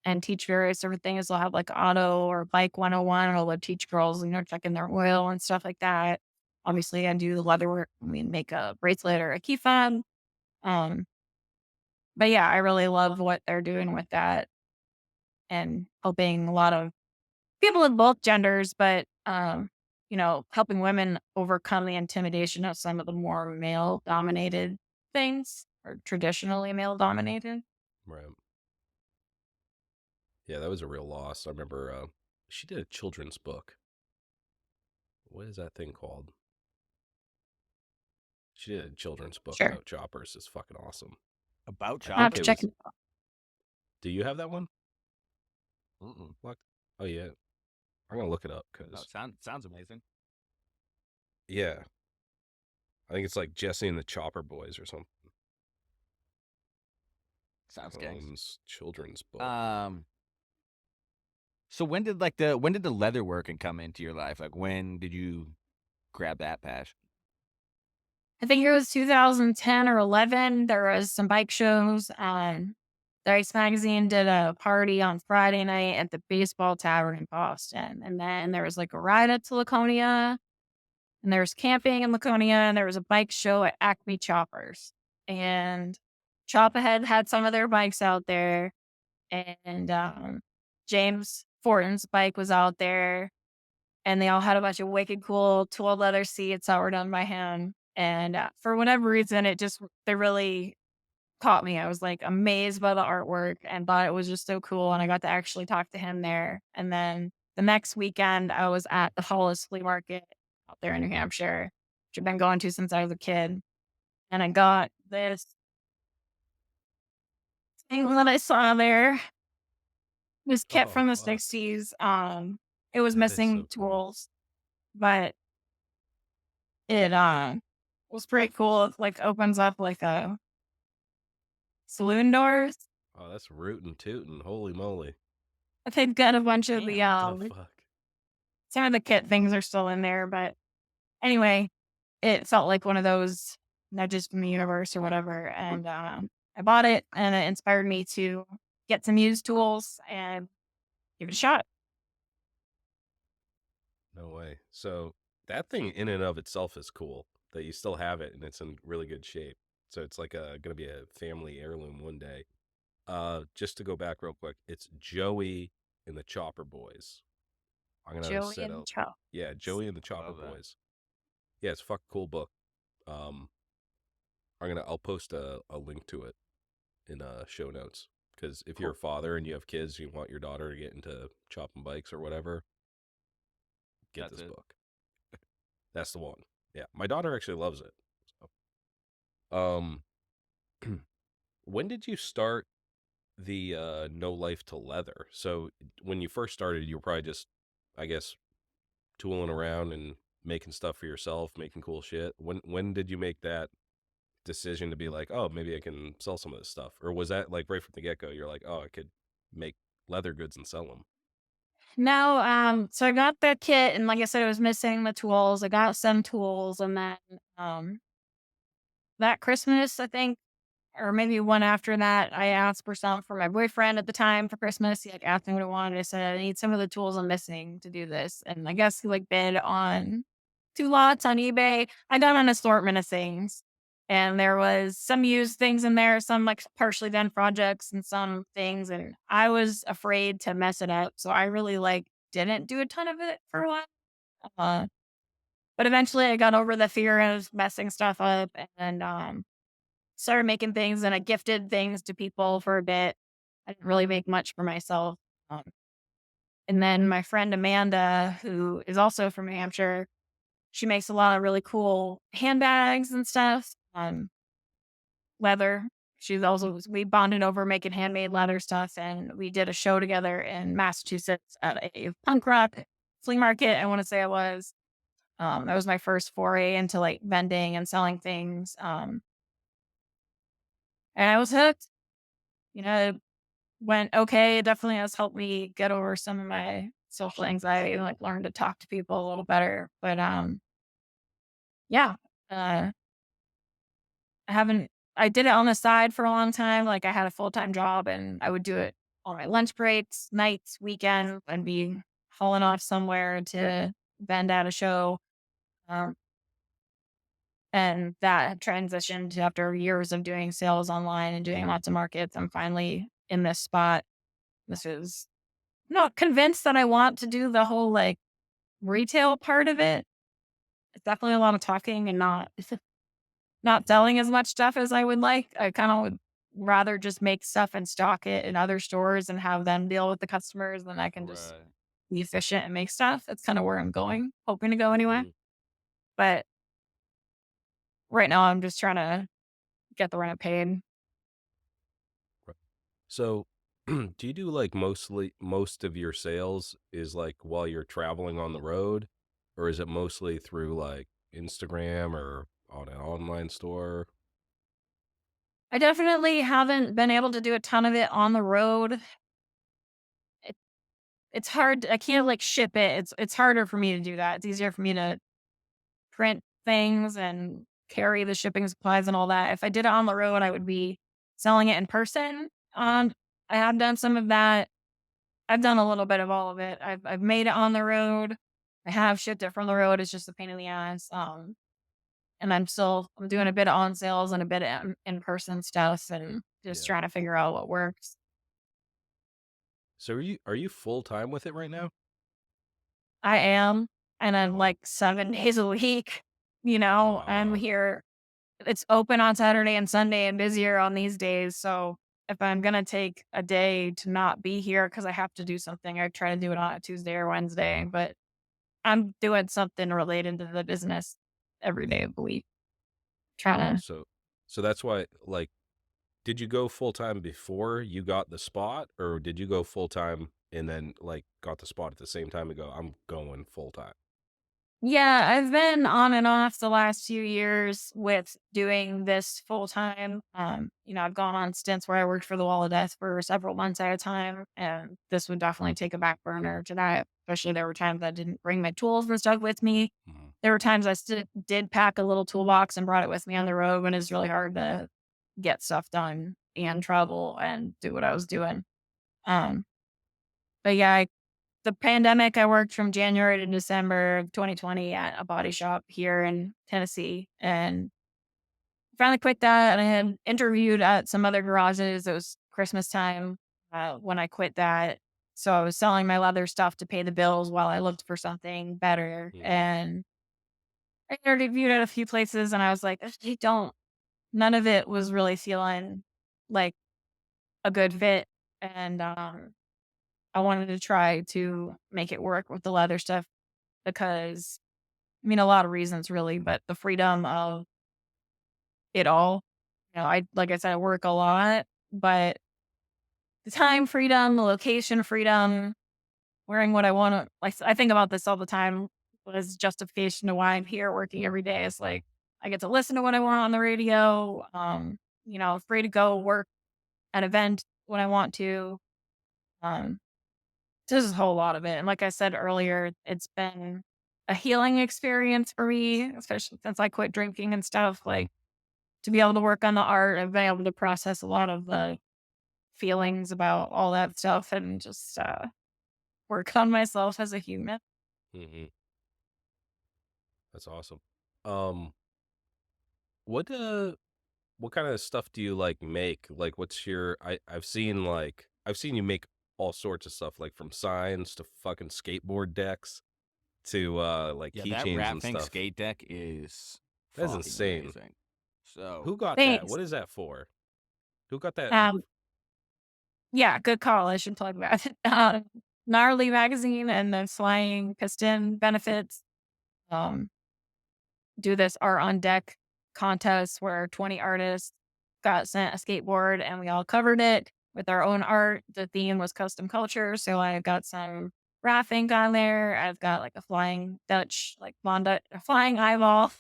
and teach various different things. They'll have like auto or bike 101, or they'll teach girls, checking their oil and stuff like that. Obviously, I do the leather work. I mean, make a bracelet or a key fob. Um, but yeah, I really love what they're doing with that and helping a lot of people in both genders, but helping women overcome the intimidation of some of the more male dominated things, or traditionally male dominated. Right. Yeah, that was a real loss. I remember she did a children's book. What is that thing called? She did a children's book Sure. about choppers. It's fucking awesome. About I think After it choppers? was. checking. Do you have that one? Mm-mm. What? Oh yeah, I'm gonna look it up No, because sounds amazing. yeah, I think it's like Jesse and the Chopper Boys or something. Sounds gangs. Combs children's book. So when did the leather working come into your life? Like when did you grab that passion? I think it was 2010 or 11. There was some bike shows. The Ice Magazine did a party on Friday night at the Baseball Tavern in Boston. And then there was like a ride up to Laconia, and there was camping in Laconia, and there was a bike show at Acme Choppers. And Chop Ahead had some of their bikes out there. And James Fortin's bike was out there. And they all had a bunch of wicked cool tool leather seats that were done by him. And for whatever reason, they really caught me. I was like amazed by the artwork and thought it was just so cool. And I got to actually talk to him there. And then the next weekend, I was at the Hollis Flea Market out there in New Hampshire, which I've been going to since I was a kid. And I got this thing that I saw there. This kit from the 60s. It was missing tools, but it was pretty cool. It like opens up like a saloon doors. Oh, that's rootin' tootin'. Holy moly. They've got a bunch of the fuck? Some of the kit things are still in there, but anyway, it felt like one of those nudges from the universe or whatever. And I bought it, and it inspired me to get some used tools and give it a shot. No way. So that thing in and of itself is cool that you still have it and it's in really good shape. So it's like gonna be a family heirloom one day. Just to go back real quick, it's Joey and the Chopper Boys. I'm gonna Joey and the Chopper. Yeah, Joey and the Chopper Boys. Yeah, it's a fucking cool book. I'll post a link to it in show notes, because if you're a father and you have kids, you want your daughter to get into chopping bikes or whatever, get this book. That's the one. Yeah, my daughter actually loves it. So. When did you start the No Life to Leather? So when you first started, you were probably just, I guess, tooling around and making stuff for yourself, making cool shit. When did you make that decision to be like, oh, maybe I can sell some of this stuff? Or was that like right from the get-go, you're like, oh, I could make leather goods and sell them? No, so I got the kit, and like I said, it was missing the tools. I got some tools, and then that Christmas, I think, or maybe one after that, I asked for some for my boyfriend at the time for Christmas. He like asked me what I wanted. I said, I need some of the tools I'm missing to do this. And I guess he like bid on 2 lots on eBay. I got an assortment of things. And there was some used things in there, some like partially done projects and some things. And I was afraid to mess it up. So I really like didn't do a ton of it for a while. But eventually I got over the fear of messing stuff up, and started making things, and I gifted things to people for a bit. I didn't really make much for myself. And then my friend Amanda, who is also from New Hampshire, she makes a lot of really cool handbags and stuff. Leather. We bonded over making handmade leather stuff, and we did a show together in Massachusetts at a punk rock flea market. I want to say it was. That was my first foray into like vending and selling things. And I was hooked. It went okay. It definitely has helped me get over some of my social anxiety and like learn to talk to people a little better. But yeah, I did it on the side for a long time. Like I had a full-time job, and I would do it on my lunch breaks, nights, weekends, and be hauling off somewhere to vend at a show. And that transitioned after years of doing sales online and doing lots of markets. I'm finally in this spot. This is not convinced that I want to do the whole like retail part of it. It's definitely a lot of talking and not selling as much stuff as I would like. I kind of would rather just make stuff and stock it in other stores and have them deal with the customers. Then I can just be efficient and make stuff. That's kind of where I'm going, hoping to go anyway. But right now, I'm just trying to get the rent paid. So, do you do like most of your sales is like while you're traveling on the road, or is it mostly through like Instagram or on an online store? I definitely haven't been able to do a ton of it on the road. It it's hard I can't, like, ship it. It's harder for me to do that. It's easier for me to print things and carry the shipping supplies and all that. If I did it on the road, I would be selling it in person. I have done some of that. I've done a little bit of all of it. I've made it on the road. I have shipped it from the road. It's just a pain in the ass. And I'm doing a bit of on sales and a bit of in person stuff and just Yeah. trying to figure out what works. So are you full time with it right now? I am, and I'm Oh, like 7 days a week. I'm uh, here. It's open on Saturday and Sunday and busier on these days. So if I'm gonna take a day to not be here because I have to do something, I try to do it on a Tuesday or Wednesday. But I'm doing something related to the business every day of the week. Trying to. so so that's why, like, did you go full time before you got the spot, or did you go full time and then like got the spot at the same time and go, I'm going full time? Yeah, I've been on and off the last few years with doing this full time. I've gone on stints where I worked for the Wall of Death for several months at a time, and this would definitely take a back burner to that. Especially there were times I didn't bring my tools and stuff with me. Mhm. There were times I still did pack a little toolbox and brought it with me on the road when it's really hard to get stuff done and travel and do what I was doing. Um, but yeah, the pandemic, I worked from January to December of 2020 at a body shop here in Tennessee and finally quit that. And I had interviewed at some other garages. It was Christmas time when I quit that. So I was selling my leather stuff to pay the bills while I looked for something better. Mhm. And I interviewed at a few places and I was like, none of it was really feeling like a good fit. And I wanted to try to make it work with the leather stuff because a lot of reasons really, but the freedom of it all. Like I said, I work a lot, but the time freedom, the location freedom, wearing what I want to, I think about this all the time was justification to why I'm here working every day. It's like I get to listen to what I want on the radio. Free to go work an event when I want to. Um, Just a whole lot of it. And like I said earlier, it's been a healing experience for me, especially since I quit drinking and stuff. Like to be able to work on the art, I've been able to process a lot of the feelings about all that stuff and just work on myself as a human. Mhm. That's awesome. Um, what kind of stuff do you like make? Like, what's your? I've seen you make all sorts of stuff, like from signs to fucking skateboard decks to like Yeah, that keychains Rat and Fink stuff. skate deck is That's fucking insane. amazing. So Who got that? Thanks. What is that for? Who got that? Um, yeah, good call. I should plug that. Gnarly magazine and the Flying Piston benefits. Um, do this art on deck contest where 20 artists got sent a skateboard and we all covered it with our own art. The theme was custom culture. So I got some raffing on there. I've got like a flying Dutch, like Von Dutch, a flying eyeball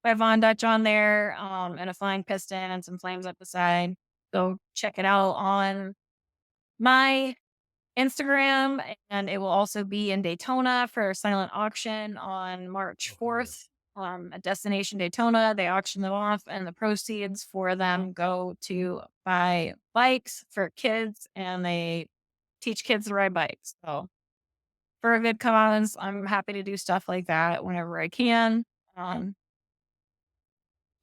by Von Dutch on there, and a flying piston and some flames up the side. Go check it out on my Instagram, and it will also be in Daytona for a silent auction on March Oh hell yeah! 4th. At Destination Daytona, they auction them off, and the proceeds for them go to buy bikes for kids, and they teach kids to ride bikes. So, for a good cause, I'm happy to do stuff like that whenever I can. Um,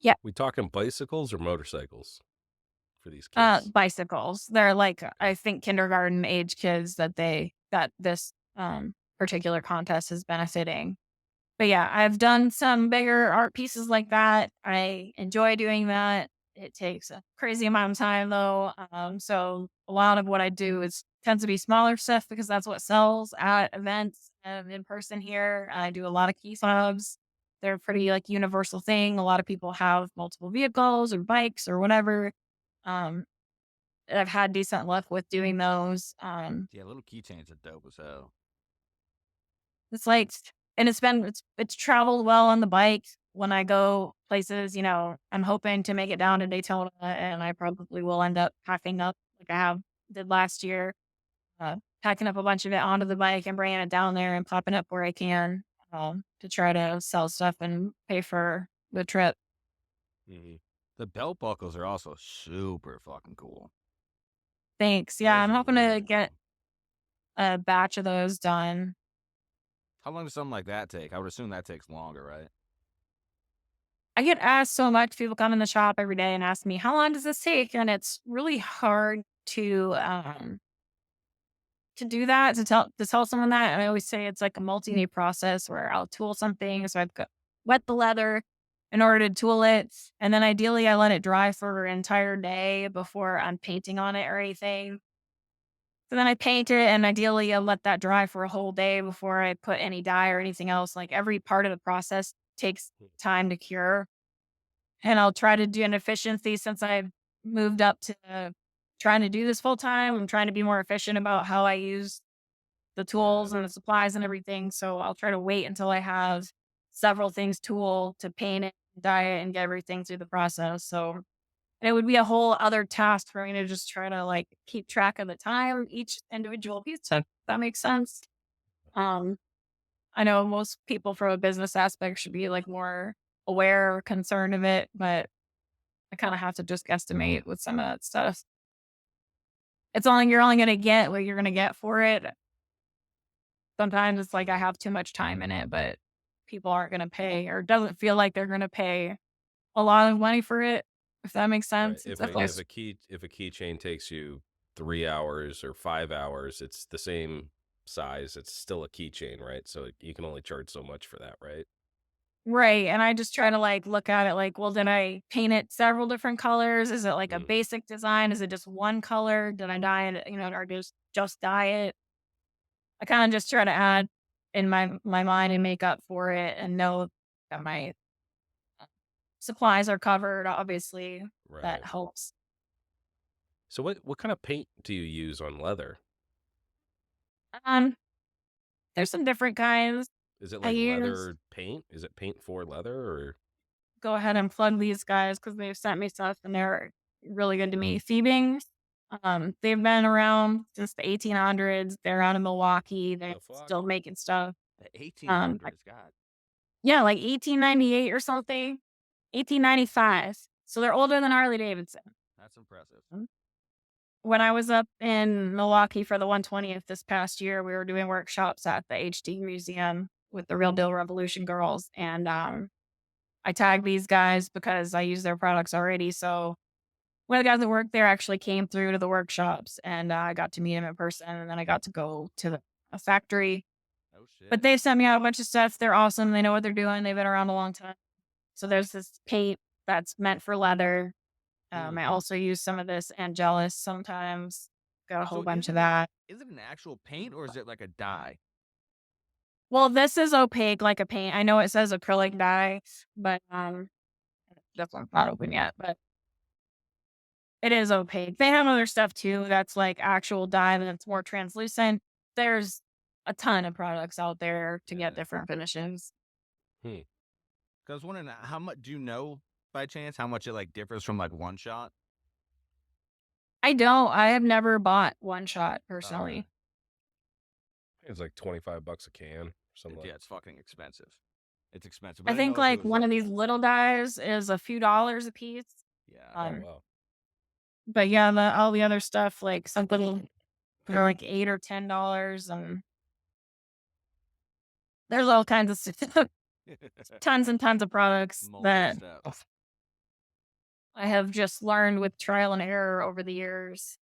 yeah, We talking bicycles or motorcycles for these kids? bicycles. They're like, Okay. I think kindergarten age kids that this particular contest is benefiting. But yeah, I've done some bigger art pieces like that. I enjoy doing that. It takes a crazy amount of time though. So a lot of what I do is tends to be smaller stuff because that's what sells at events in person here. I do a lot of key fobs. They're a pretty like universal thing. A lot of people have multiple vehicles or bikes or whatever. Um, I've had decent luck with doing those. yeah, little keychains are dope as hell. It's like, and it's traveled well on the bike. when I go places, I'm hoping to make it down to Daytona, and I probably will end up packing up like I did last year, packing up a bunch of it onto the bike and bringing it down there and popping up where I can, to try to sell stuff and pay for the trip. Mm-hmm. The belt buckles are also super fucking cool. Thanks. Yeah, Those I'm are hoping to really get cool. a batch of those done. How long does something like that take? I would assume that takes longer, right? I get asked so much. People come in the shop every day and ask me, "How long does this take?" And it's really hard to do that, to tell someone that. And I always say it's like a multi-day process where I'll tool something. So I've got wet the leather in order to tool it. And then ideally I let it dry for an entire day before I'm painting on it or anything. So then I paint it, and ideally I let that dry for a whole day before I put any dye or anything else. Like every part of the process takes time to cure. And I'll try to do an efficiency since I've moved up to trying to do this full time. I'm trying to be more efficient about how I use the Yeah. tools and the supplies and everything. So I'll try to wait until I have several things tool to paint it, dye it, and get everything through the process. So and it would be a whole other task for me to just try to like keep track of the time each individual piece. If that makes sense. Um, I know most people from a business aspect should be like more aware or concerned of it, but I kind of have to just guesstimate with some of that stuff. You're only gonna get what you're gonna get for it. Sometimes it's like I have too much time in it, but people aren't gonna pay or doesn't feel like they're gonna pay a lot of money for it, if that makes Right. sense. It's definitely If a keychain takes you 3 hours or 5 hours, it's the same size. It's still a keychain, right? So you can only charge so much for that, right? right. And I just try to like look at it like, well, did I paint it several different colors? Is it like a Mm, basic design? Is it just one color? Did I dye it, or just dye it? I kind of just try to add in my mind and make up for it and know that my supplies are covered. Obviously, that right. helps. So what kind of paint do you use on leather? Um, there's some different kinds Is it I like use. leather paint? Is it paint for leather or Go ahead and plug these guys because they've sent me stuff and they're really good to me. Thieving, they've been around since the 1800s. They're out of Milwaukee. They're the fuck? still making stuff. The Um, 1800s, God. yeah, like 1898 or something, 1895. So they're older than Harley Davidson. That's impressive. When I was up in Milwaukee for the 120th this past year, we were doing workshops at the HD Museum with the Real Deal Revolution girls, and I tagged these guys because I use their products already. So one of the guys that worked there actually came through to the workshops, and I got to meet him in person, and then I got to go to a factory. Oh But shit. they sent me out a bunch of stuff. They're awesome. They know what they're doing. They've been around a long time. So there's this paint that's meant for leather. Hmm. I also use some of this Angelus sometimes. Got a whole So bunch of that. is it an actual paint or is it like a dye? Well, this is opaque like a paint. I know it says acrylic dye, but that's not open yet. But it is opaque. They have other stuff too that's like actual dye that's more translucent. There's a ton of products out there to get Yeah. different finishes. Hmm. 'Cause I was wondering how much do you know by chance how much it like differs from like one shot? I don't. I have never bought one shot Okay. personally. It's like 25 bucks a can or something like. Yeah, it's fucking expensive. It's expensive, but I I didn't think know if it like was one of like these little dyes is a few dollars a piece. yeah. Oh Um, wow. but yeah, all the other stuff like something for like $8 or $10, and there's all kinds of stuff, tons and tons of products Multi that steps. I have just learned with trial and error over the years.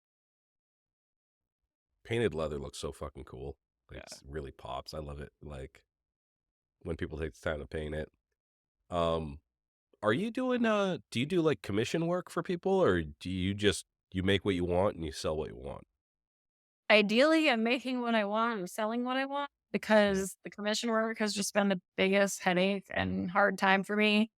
Painted leather looks so fucking cool. Like Yeah. it really pops. I love it. Like when people take the time to paint it. Um are you doing do you do like commission work for people or do you just you make what you want and you sell what you want? Ideally, I'm making what I want, I'm selling what I want Mhm. because the commission work has just been the biggest headache and hard time for me.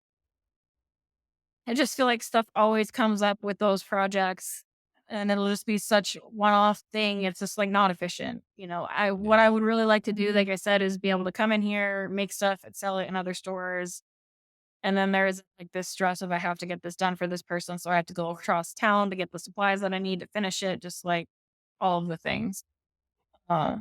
I just feel like stuff always comes up with those projects and it'll just be such one-off thing. It's just like not efficient. What I Yeah. would really like to do, like I said, is be able to come in here, make stuff and sell it in other stores And then there's like this stress of I have to get this done for this person. So I have to go across town to get the supplies that I need to finish it, just like all of the things. Uh,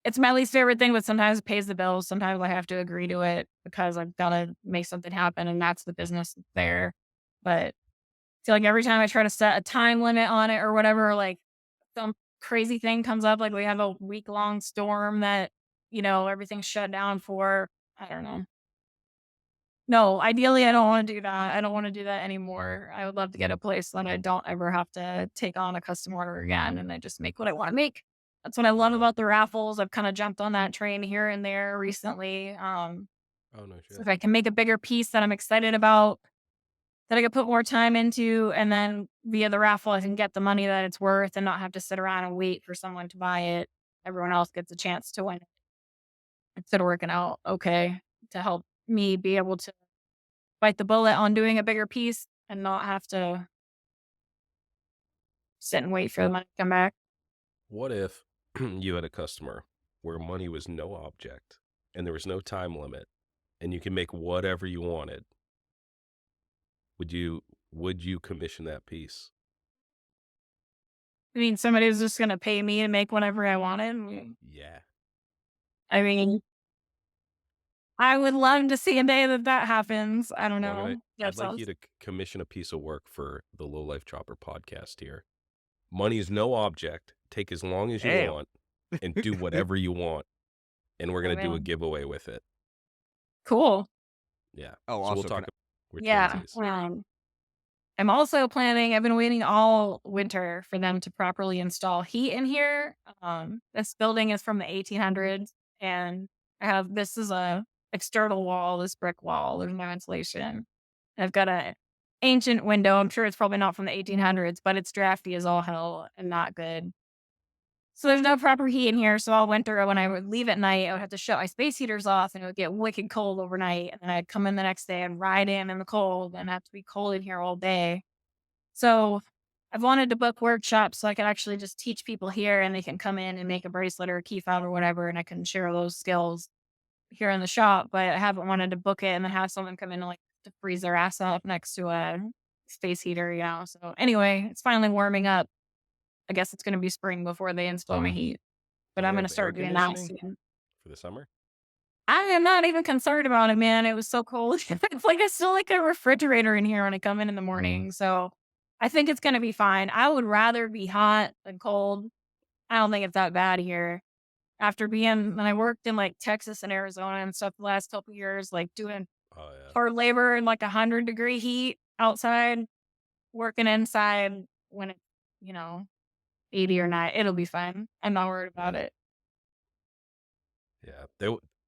it's my least favorite thing, but sometimes it pays the bills. Sometimes I have to agree to it because I've got to make something happen, and that's the business there. But I feel like every time I try to set a time limit on it or whatever, like some crazy thing comes up, like we have a week-long storm that, everything's shut down for. I don't know. No, ideally, I don't wanna do that. I don't wanna do that anymore. I would love to get a place that I don't ever have to take on a custom order again, and I just make what I wanna make. That's what I love Yeah. about the raffles. I've kinda jumped on that train here and there recently. Oh, no So shit. if I can make a bigger piece that I'm excited about, that I could put more time into, and then via the raffle, I can get the money that it's worth and not have to sit around and wait for someone to buy it. Everyone else gets a chance to win. Instead of working out okay to help me be able to bite the bullet on doing a bigger piece and not have to sit and wait for the money to come back. What if you had a customer where money was no object and there was no time limit and you can make whatever you wanted? Would you commission that piece? I mean, somebody was just gonna pay me to make whatever I wanted. Yeah. I mean, I would love to see a day that that happens. I don't Well, know. I'd That like you sounds to commission a piece of work for the Low Life Chopper podcast here. Money is no object. Take as long as you Damn. want and do whatever you want. And we're oh, going to do a man. giveaway with it. Cool. Yeah. Oh, So we'll also, talk. We're Yeah. twinsies. I'm also planning. I've been waiting all winter for them to properly install heat in here. This building is from the 1800s, and this is a external wall, this brick wall. There's no insulation. I've got a ancient window. I'm sure it's probably not from the 1800s, but it's drafty as all hell and not good. So there's no proper heat in here. So all winter, when I would leave at night, I would have to shut my space heaters off, and it would get wicked cold overnight. And then I'd come in the next day and ride in the cold and have to be cold in here all day. So I've wanted to book workshops so I can actually just teach people here, and they can come in and make a bracelet or a key fob or whatever, and I can share those skills here in the shop. But I haven't wanted to book it and then have someone come in and like to freeze their ass up next to a space heater. So anyway, it's finally warming up. I guess it's gonna be spring before they install my heat. Do But they I'm gonna have air start doing that conditioning soon. for the summer? I am not even concerned about it, man. It was so cold. It's like I still like a refrigerator in here when I come in the morning. So I think it's gonna be fine. I would rather be hot than cold. I don't think it's that bad here. After being when I worked in like Texas and Arizona and stuff the last couple years, like doing Oh, yeah. hard labor in like 100-degree heat outside, working inside when it's, you know, 80 or 9, it'll be fine. I'm not worried about Yeah. it. Yeah.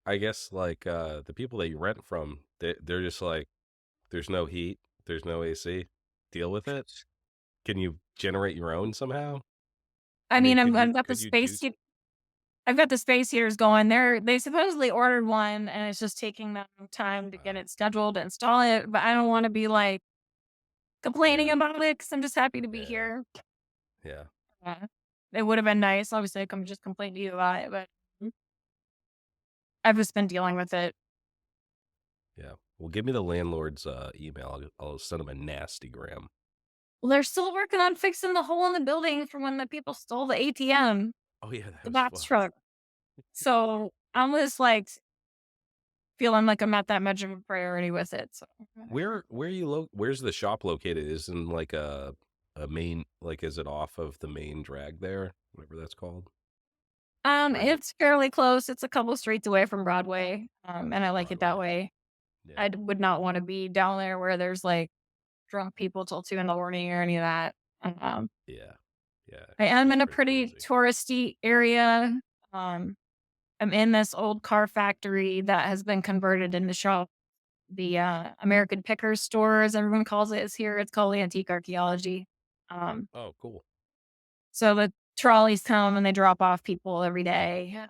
I guess like the people that you rent from, they're just like, there's no heat, there's no AC. Deal with it. Can you generate your own somehow? I I mean, mean, could you I've got the could you space juice? heat I've got the space heaters going. They supposedly ordered one, and it's just taking them time to get Uh, it scheduled to install it, but I don't wanna be, like, complaining yeah. about it because 'cause I'm just happy to be Yeah. here. Yeah. Uh, it would've been nice, obviously, I could just complain to you about it, but I've just been dealing with it. Yeah. Well, give me the landlord's email. I'll send him a nasty gram. Well, they're still working on fixing the hole in the building from when the people stole the ATM, Oh yeah, that the was box fucked. truck. So, I'm just, like, feeling like I'm not that much of a priority with it, so Where are you where's the shop located? Is in like a main, like, is it off of the main drag there? Whatever that's called? Or is it? It's fairly close. It's a couple streets away from Broadway, and I like it that Broadway? way. Yeah. Would not wanna be down there where there's, like, drunk people till 2 in the morning or any of that. Um, Yeah. Yeah. I am That's in a pretty pretty crazy. touristy area. Um, I'm in this old car factory that has been converted into shop. The, American Pickers store, as everyone calls it, is here. It's called Antique Archaeology. Um, Oh, cool. so the trolleys come and they drop off people every day,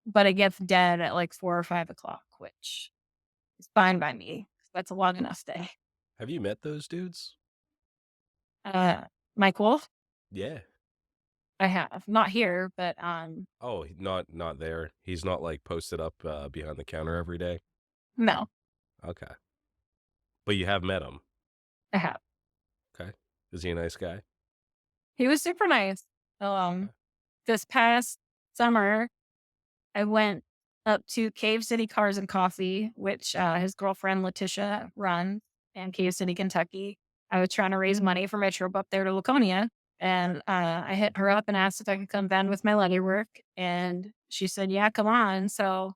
but it gets dead at, like, 4 or 5 o'clock, which is fine by me. That's a long enough day. Have you met those dudes? Uh, Mike Wolf? Yeah. I have. Not here, but, Oh, not there. He's not like posted up behind the counter every day. no. Okay. But you have met him. I have. Okay. Is he a nice guy? He was super nice. Okay. This past summer, I went up to Cave City Cars and Coffee, which his girlfriend Letitia runs in Cave City, Kentucky. I was trying to raise money for my trip up there to Laconia. And I hit her up and asked if I could come bend with my leather work. And she said, yeah, come on. So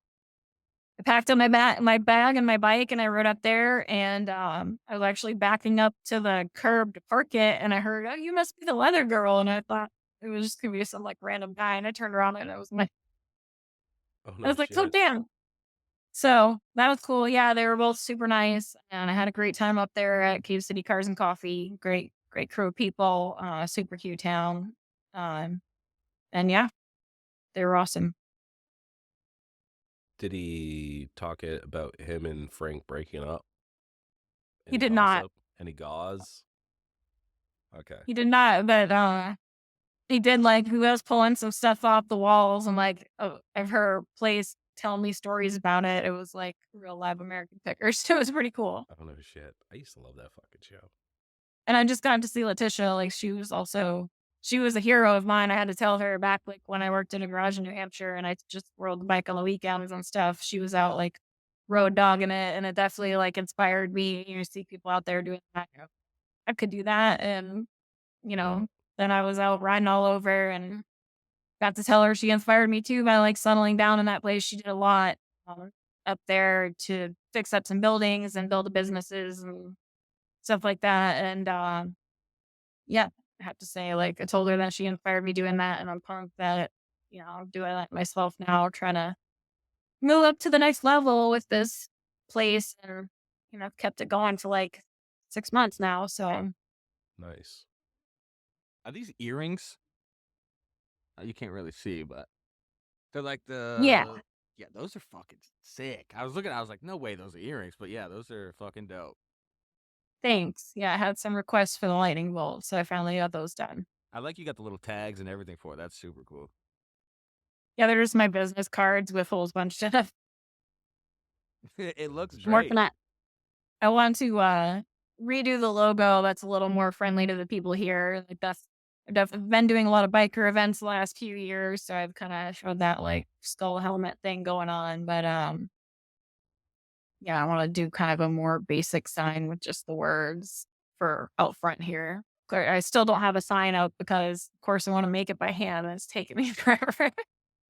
I packed up my bag and my bike, and I rode up there. And I was actually backing up to the curb to park it. And I heard, oh, you must be the leather girl. And I thought it was just going to be some like random guy. And I turned around and it was Oh, I no was like, oh, shit. damn. So that was cool. Yeah, they were both super nice. And I had a great time up there at Cave City Cars and Coffee. Great, great crew of people. Super cute town. Um, and yeah, they were awesome. Did he talk about him and Frank breaking up? He Any did not. gossip? Any gauze? Okay. He did not. But he did like he was pulling some stuff off the walls and like of her place telling me stories about it. It was like real live American Pickers. So it was pretty cool. Oh, no shit. I used to love that fucking show. And I just got to see Letitia. Like she was a hero of mine. I had to tell her back like when I worked in a garage in New Hampshire and I just rode the bike on the weekends and stuff. She was out like road dogging it, and it definitely like inspired me. You know, see people out there doing that. I could do that, and you know, then I was out riding all over and got to tell her she inspired me too by like settling down in that place. She did a lot up there to fix up some buildings and build businesses and stuff like that. And yeah, I have to say, like, I told her that she inspired me doing that, and I'm pumped that, you know, I'm doing that myself now, trying to move up to the next level with this place. And, you know, I've kept it going for like 6 months now. So, Nice. Are these earrings? You can't really see, but they're like yeah, yeah, those are fucking sick. I was like, no way, those are earrings, but yeah, those are fucking dope. thanks. Yeah, I had some requests for the lightning bolt, so I finally got those done. I like you got the little tags and everything for it. That's super cool. Yeah, they're just my business cards with a whole bunch of stuff. It looks I'm working great. on I want to redo the logo that's a little more friendly to the people here. Like I've been doing a lot of biker events the last few years, so I've kind of showed that like skull helmet thing going on. But yeah, I want to do kind of a more basic sign with just the words for out front here. I still don't have a sign out because, of course, I want to make it by hand, and it's taking me forever.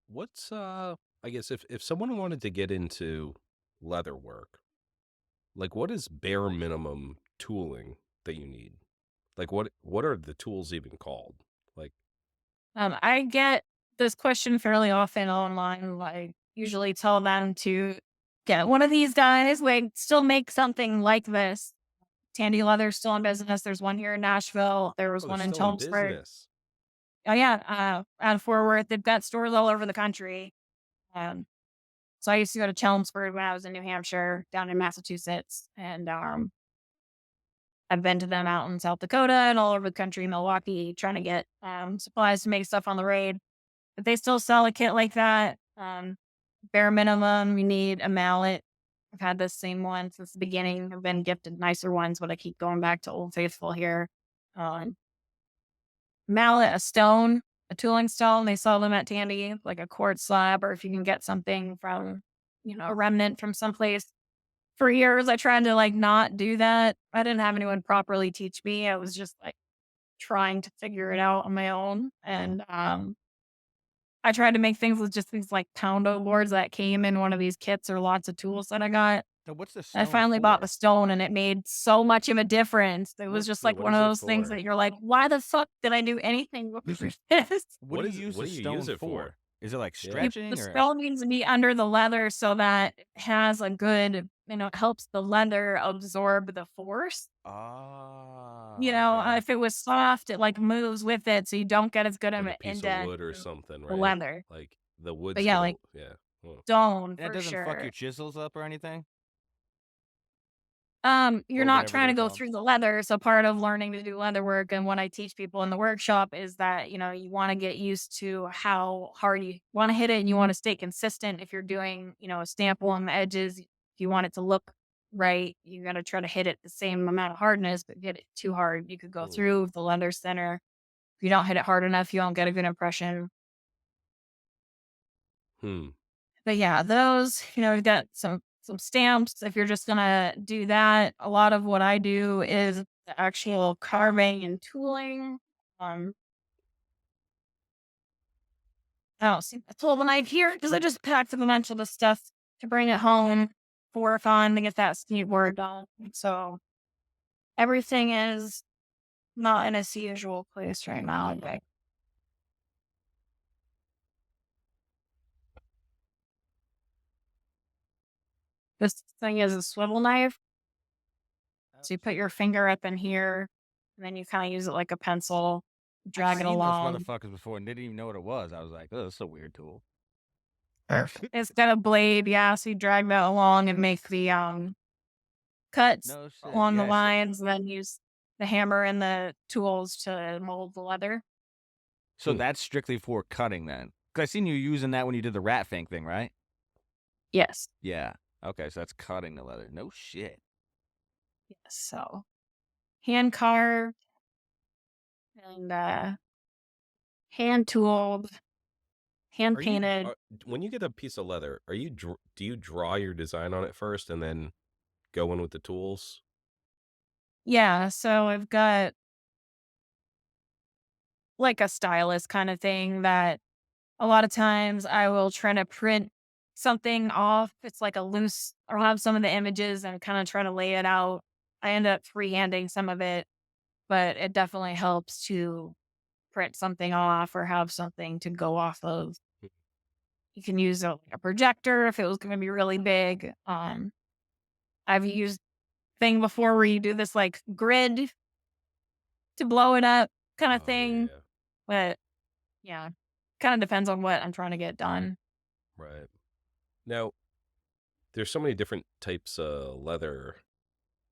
What's I guess if someone wanted to get into leather work, like what is bare minimum tooling that you need? Like what are the tools even called? Like I get this question fairly often online. Like, usually tell them to get one of these guys. Like, still make something like this. Tandy Leather's still in business. There's one here in Nashville. There was oh, they're one in still in Chelmsford. business. Oh yeah, out of Fort Worth. They've got stores all over the country. Um, so I used to go to Chelmsford when I was in New Hampshire, down in Massachusetts, and I've been to them out in South Dakota and all over the country, Milwaukee, trying to get supplies to make stuff on the raid. But they still sell a kit like that. Bare minimum, you need a mallet. I've had this same one since the beginning. I've been gifted nicer ones, but I keep going back to Old Faithful here. Mallet, a stone, a tooling stone. They sell them at Tandy, like a quartz slab, or if you can get something from, you know, a remnant from someplace. For years, I tried to like not do that. I didn't have anyone properly teach me. I was just like trying to figure it out on my own. And I tried to make things with just these like poundo boards that came in one of these kits or lots of tools that I got. So what's the I stone finally bought the for? stone, and it made so much of a difference. It was just like What one is of it those things for? that you're like, why the fuck did I do anything with this? What do you use What the do you stone use it for? for? Is it like Yeah. The stretching or? stone needs to be under the leather so that it has a good, you know, it helps the leather absorb the force. Ah, You know, okay. if it was soft, it like moves with it, so you don't get as good of Like a an piece of indent wood or in something, the right? leather. Like the wood But yeah, like still, yeah. Huh. stone And that for doesn't fuck sure. your chisels up or anything? You're Or not whatever trying they're to go called. through the leather. So part of learning to do leather work and what I teach people in the workshop is that, you know, you want to get used to how hard you want to hit it, and you want to stay consistent. If you're doing, you know, a stamp along the edges, you want it to look right. You got to try to hit it the same amount of hardness, but get it too hard, you could go Mm. through the leather center. If you don't hit it hard enough, you won't get a good impression. Hmm. But yeah, those, we've got some stamps. If you're just gonna do that, a lot of what I do is the actual carving and tooling. Um, I don't see a tool knife here because I just packed a bunch of the stuff to bring it home for work on to get that skateboard done. So everything is not in its usual place right now. But this thing is a swivel knife. So you put your finger up in here, and then you kind of use it like a pencil, I've drag it seen those along. motherfuckers before and didn't even know what it was. I was like, oh, that's a weird tool. Perfect. It's got a blade, yeah. So you drag that along and make the cuts No shit. along the Yeah. lines, and then use the hammer and the tools to mold the leather. So that's strictly for cutting then. Because I seen you using that when you did the rat fink thing, right? Yes. Yeah. Okay, so that's cutting the leather. No shit. Yes. So hand carved and hand tooled, hand Are you painted. when you get a piece of leather, do you draw your design on it first and then go in with the tools? Yeah. So I've got like a stylus kind of thing that a lot of times I will try to print something off. It's like a loose, I'll have some of the images and kind of try to lay it out. I end up freehanding some of it, but it definitely helps to print something off or have something to go off of. You can use a projector if it was going to be really big. I've used thing before where you do this like grid to blow it up kind of Oh yeah, thing. yeah. But yeah, kind of depends on what I'm trying to get done. Right. Now, there's so many different types of leather,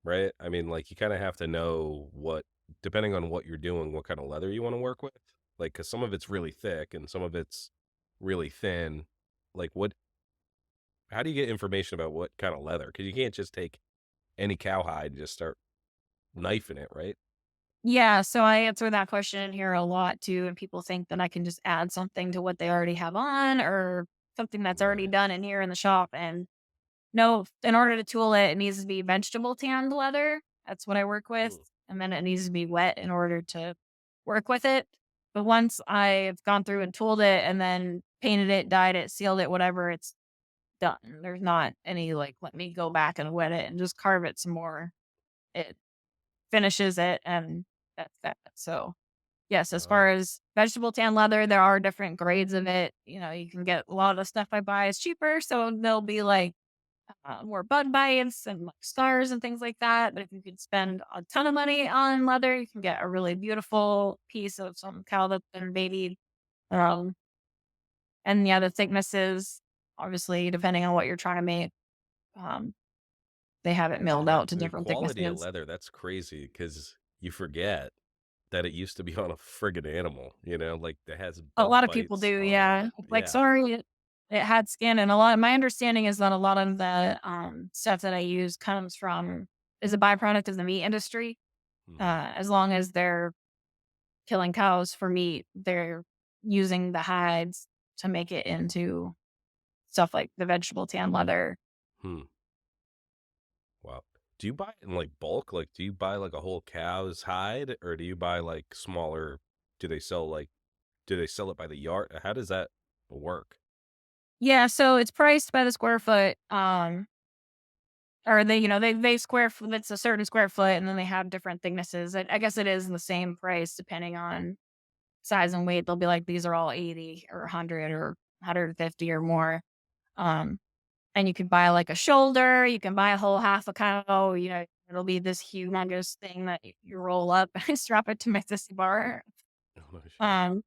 right? I mean, like you kind of have to know depending on what you're doing, what kind of leather you want to work with. Like, cause some of it's really thick and some of it's really thin. Like, how do you get information about what kind of leather? Cause you can't just take any cowhide and just start knifing it, right? Yeah, so I answer that question here a lot too, and people think that I can just add something to what they already have on or something that's already Right. done in here in the shop. And no, in order to tool it, it needs to be vegetable tanned leather. That's what I work with. Hmm. And then it needs to be wet in order to work with it. But once I've gone through and tooled it and then painted it, dyed it, sealed it, whatever, it's done. There's not any like, let me go back and wet it and just carve it some more. It finishes it and that's that. So, yes, as far Oh, as vegetable tan leather, there are different grades of it. You can get a lot of the stuff I buy is cheaper. So they'll be like more bug bites and like scars and things like that. But if you could spend a ton of money on leather, you can get a really beautiful piece of some cow that's been babied. Um, and yeah, the thicknesses, obviously, depending on what you're trying to make, um, they have it milled yeah. out to The different quality of thicknesses. leather, that's crazy because you forget that it used to be on a friggin' animal, like that has A bug lot of people bites do, on it. yeah. Like, Yeah. sorry, it had skin, and a lot my understanding is that a lot of the, stuff that I use comes from is a byproduct of the meat industry. Hmm. As long as they're killing cows for meat, they're using the hides to make it into stuff like the vegetable tan leather. Hmm. Wow. Do you buy it in like bulk? Like, do you buy like a whole cow's hide or do you buy like smaller? Do they sell like, do they sell it by the yard? How does that work? Yeah, so it's priced by the square foot, or they square foot it's a certain square foot, and then they have different thicknesses. I guess it is the same price depending on size and weight. They'll be like, "These are all 80 or 100 or 150 or more." Um, and you can buy, like, a shoulder, you can buy a whole half a cow, it'll be this humongous thing that you roll up and strap it to my sissy bar. Oh, shit. Um,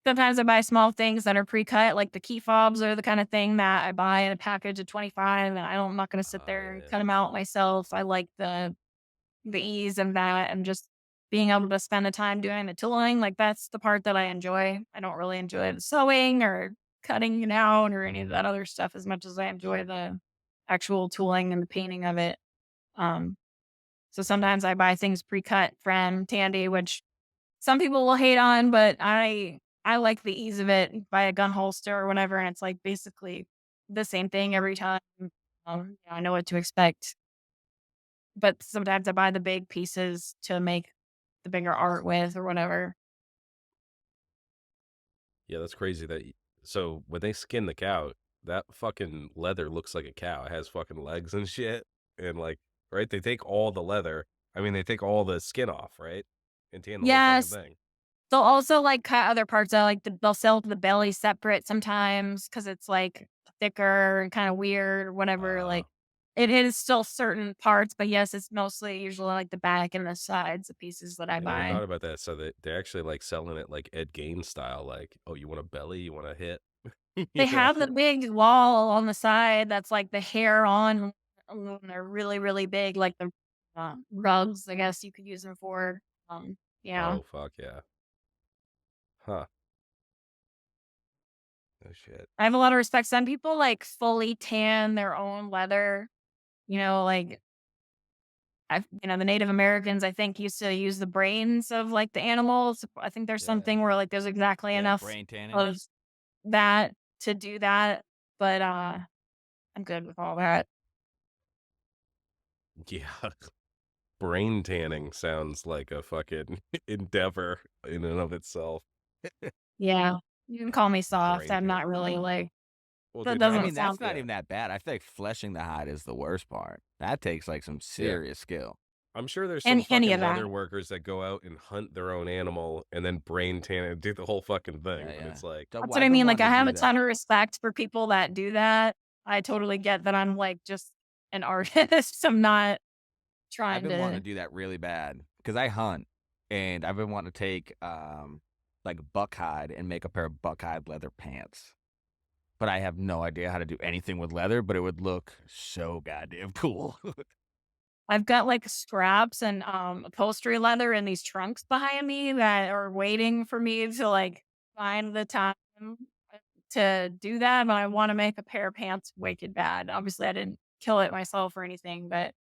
Sometimes I buy small things that are pre-cut, like the key fobs are the kinda thing that I buy in a package of 25, and I'm not gonna sit there and Yeah. cut them out myself. I like the ease of that and just being able to spend the time doing the tooling, like, that's the part that I enjoy. I don't really enjoy the sewing or cutting it out or any of that other stuff as much as I enjoy the actual tooling and the painting of it. Um, so sometimes I buy things pre-cut from Tandy, which some people will hate on, but I like the ease of it. Buy a gun holster or whatever, and it's like basically the same thing every time. I know what to expect. But sometimes I buy the big pieces to make the bigger art with or whatever. Yeah, that's crazy that so when they skin the cow, that fucking leather looks like a cow. It has fucking legs and shit. And like, right? They take all the leather. I mean, they take all the skin off, right? And tan the whole fucking Yes, thing. they'll also, like, cut other parts out, like, they'll sell the belly separate sometimes because it's, like, thicker and kinda weird or whatever, Uh, like, it is still certain parts, but yes, it's mostly usually, like, the back and the sides, the pieces that I I never buy. thought about that. So they're actually like selling it like Ed Gein style, like, oh, you want a belly, you want a hit, They you know? have the big wall on the side that's, like, the hair on, they're really, really big, like the, rugs, I guess you could use them for, yeah. Oh fuck yeah. Huh. Oh shit. I have a lot of respect. Some people, like, fully tan their own leather, like, the Native Americans, I think, used to use the brains of, like, the animals. I think there's Yeah. something where, like, there's exactly Yeah, enough brain tanning. of that to do that, but, I'm good with all that. Yeah. Brain tanning sounds like a fucking endeavor in and of itself. Yeah. You can call me soft. Brain I'm tan. not really, like Well, that dude, I doesn't mean, sound that's good. not yeah. even that bad. I feel like fleshing the hide is the worst part. That takes like some Yeah. serious skill. I'm sure there's some Any of fucking that. leather workers that go out and hunt their own animal and then brain tan and do the whole fucking Yeah, thing. But yeah. it's like, That's what I I've been mean, like, wanting I to have do a that. ton of respect for people that do that. I totally get that I'm, like, just an artist. I'm not I've trying been wanting to to do that really bad because I hunt, and I've been wanting to take like buck hide and make a pair of buck hide leather pants. But I have no idea how to do anything with leather, but it would look so goddamn cool. I've got, like, straps and, upholstery leather in these trunks behind me that are waiting for me to, like, find the time to do that, but I wanna make a pair of pants wicked bad. Obviously, I didn't kill it myself or anything, but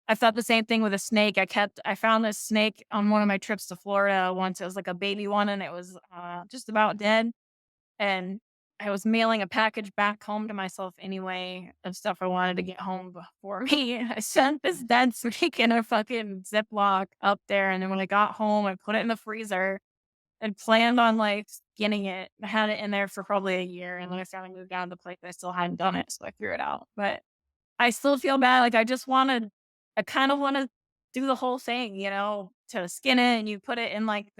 I thought the same thing with a snake. I found this snake on one of my trips to Florida once. It was like a baby one, and it was, just about dead, and I was mailing a package back home to myself anyway of stuff I wanted to get home before me. I sent this dead snake in a fucking Ziploc up there, and then when I got home, I put it in the freezer and planned on, like, skinning it. I had it in there for probably a year, and then I finally moved out of the place, I still hadn't done it, so I threw it out, but I still feel bad, like, I kinda wanna do the whole thing, to skin it, and you put it in, like,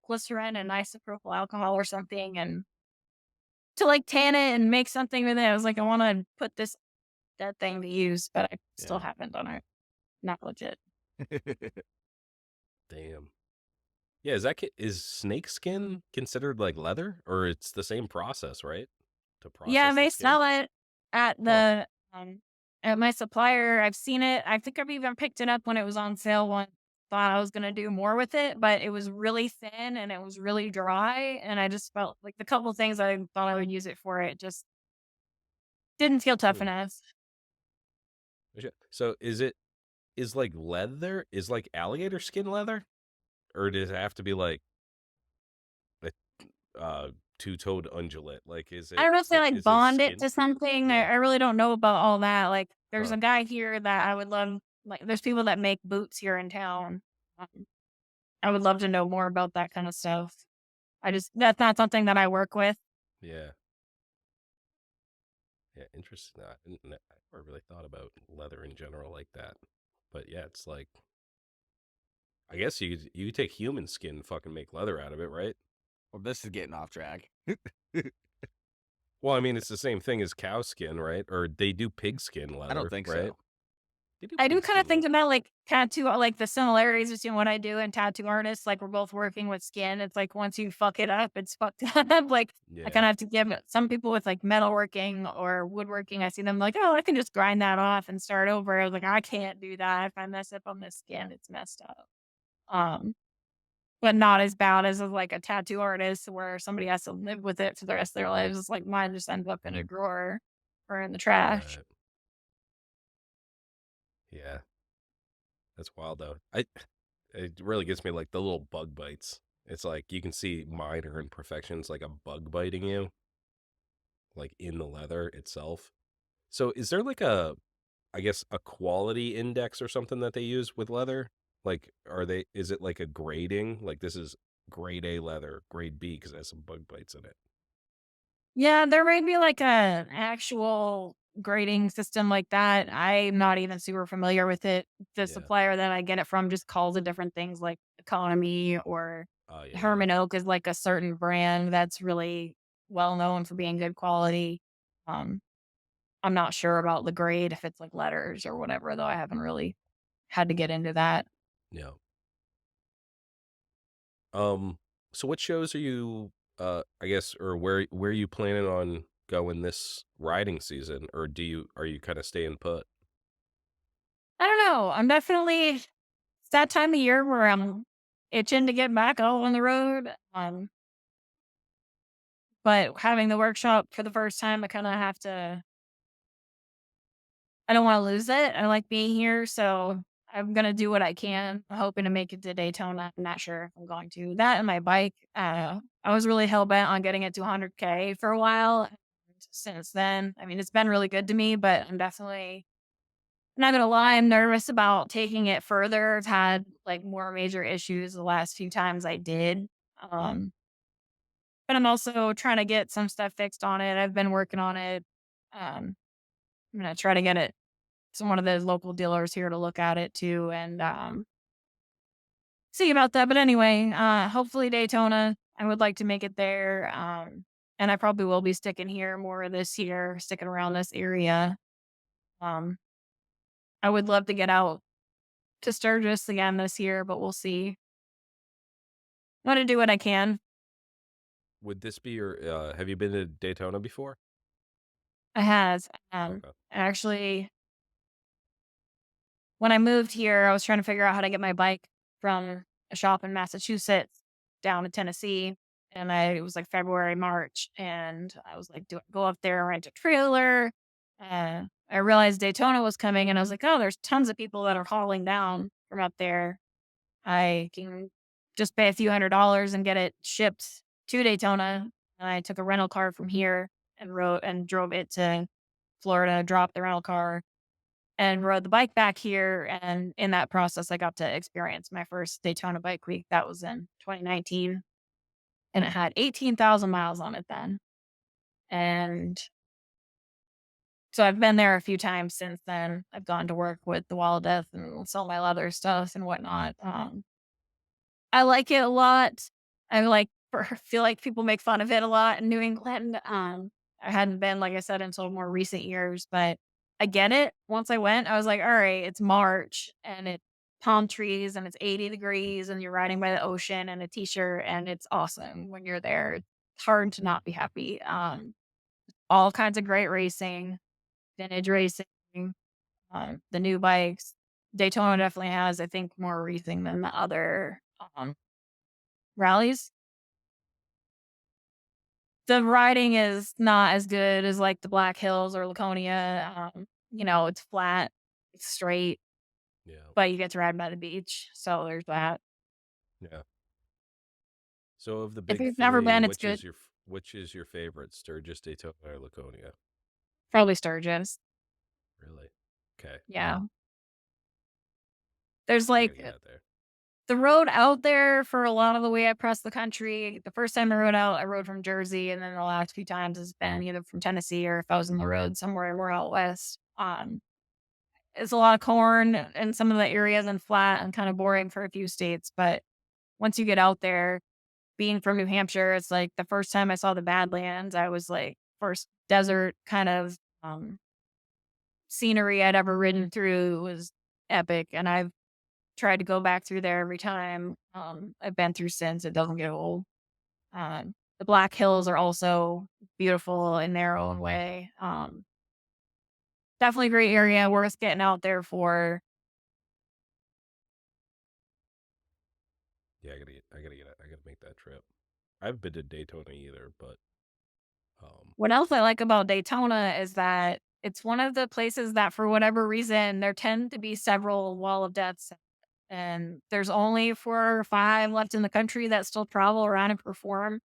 glycerin and isopropyl alcohol or something, and to, like, tan it and make something with it. I was like, "I wanna put this dead thing to use," but I still Yeah. haven't done it. Not legit. damn. Yeah, is snake skin considered like leather, or it's the same process, right? To Yeah, process the they skin? sell it at Huh. at my supplier. I've seen it. I think I've even picked it up when it was on sale once. Thought I was gonna do more with it, but it was really thin and it was really dry, and I just felt like the couple things I thought I would use it for, it just didn't feel tough Hmm. enough. So is like leather is like alligator skin leather, or does it have to be like a two-toed undulate? Like, I don't know if they, like, is it bond it skin? to something. I Yeah. I really don't know about all that. Like, there's Huh. a guy here that I would love, like, there's people that make boots here in town. Um, I would love to know more about that kinda stuff. That's not something that I work with. Yeah. Yeah. Interesting. I never really thought about leather in general like that. But yeah, it's like I guess you could take human skin, and fucking make leather out of it, right? Well, this is getting off track. Well, I mean, it's the same thing as cow skin, right? Or they do pig skin I don't leather, think right? so. They do I do pig kinda skin think leather. about, like, tattoo like, the similarities between what I do and tattoo artists, like, we're both working with skin. It's like once you fuck it up, it's fucked up. Like, I Yeah. kinda have to give it some people with, like, metalworking or woodworking, I see them like, "Oh, I can just grind that off and start over." I was like, "I can't do that. If I mess up on the skin, it's messed up." Um, but not as bad as, like, a tattoo artist where somebody has to live with it for the rest of their lives. It's like mine just ends up in a drawer or in the trash. Right. Yeah, that's wild though. It really gets me like the little bug bites. It's like you can see minor imperfections, like a bug biting you, like in the leather itself. So is there like I guess a quality index or something that they use with leather? Like, is it like a grading? Like this is grade A leather, grade B because it has some bug bites in it. Yeah, there may be like an actual grading system like that. I'm not even super familiar with it. The Yeah. supplier that I get it from just calls it different things like economy or Oh yeah. Herman Oak is like a certain brand that's really well known for being good quality. Um, I'm not sure about the grade if it's like letters or whatever, though I haven't really had to get into that. Yeah. Um, so what shows are you I guess or where are you planning on going this riding season or are you kind of staying put? I don't know. I'm definitely it's that time of year where I'm itching to get back out on the road. But having the workshop for the first time, I don't wanna lose it. I like being here, so I'm gonna do what I can. I'm hoping to make it to Daytona. I'm not sure if I'm going to. That and my bike, I was really hell bent on getting it to 100K for a while. And since then, I mean, it's been really good to me, but I'm not gonna lie, I'm nervous about taking it further. I've had, like, more major issues the last few times I did. Um, but I'm also trying to get some stuff fixed on it. I've been working on it. Um, I'm gonna try to get it to one of those local dealers here to look at it too and, see about that. But anyway, hopefully Daytona, I would like to make it there. And I probably will be sticking here more this year, sticking around this area. Um, I would love to get out to Sturgis again this year, but we'll see. I'm gonna do what I can. Would this be your have you been to Daytona before? I has. Okay. Actually, when I moved here, I was trying to figure out how to get my bike from a shop in Massachusetts down to Tennessee. And it was like February, March. And I was like, do I go up there and rent a trailer? I realized Daytona was coming and I was like, oh, there's tons of people that are hauling down from up there. I can just pay a few $100s and get it shipped to Daytona. And I took a rental car from here and drove it to Florida, dropped the rental car and rode the bike back here. And in that process, I got to experience my first Daytona Bike Week. That was in 2019, and it had 18,000 miles on it then. And so I've been there a few times since then. I've gone to work with the Wall of Death and sell my leather stuff and whatnot. I like it a lot. Feel like people make fun of it a lot in New England. I hadn't been, like I said, until more recent years, but I get it. Once I went, I was like, all right, it's March and it's palm trees and it's 80 degrees and you're riding by the ocean and a t-shirt and it's awesome when you're there. It's hard to not be happy. All kinds of great racing, vintage racing, the new bikes. Daytona definitely has, I think, more racing than the other rallies. The riding is not as good as, like, the Black Hills or Laconia, it's flat, it's straight, Yeah. but you get to ride by the beach, so there's that. Yeah. So of the If big you've never 3, been, it's good. which is your favorite? Sturgis, Daytona, or Laconia? Probably Sturgis. Really? Okay. Yeah. There's, I gotta like, get out there. the road out there for a lot of the way across the country. The first time I rode out, I rode from Jersey, and then the last few times has been either from Tennessee or if I was on the road somewhere more out west. It's a lot of corn in some of the areas and flat and kind of boring for a few states, but once you get out there, being from New Hampshire, it's like the first time I saw the Badlands, I was like, first desert kind of scenery I'd ever ridden through was epic. And I've tried to go back through there every time I've been through since. It doesn't get old. The Black Hills are also beautiful in their own way. Definitely a great area, worth getting out there for. Yeah, I gotta make that trip. I haven't been to Daytona either, but What else I like about Daytona is that It's one of the places that for whatever reason, there tend to be several wall of deaths, and there's only 4 or 5 left in the country that still travel around and perform.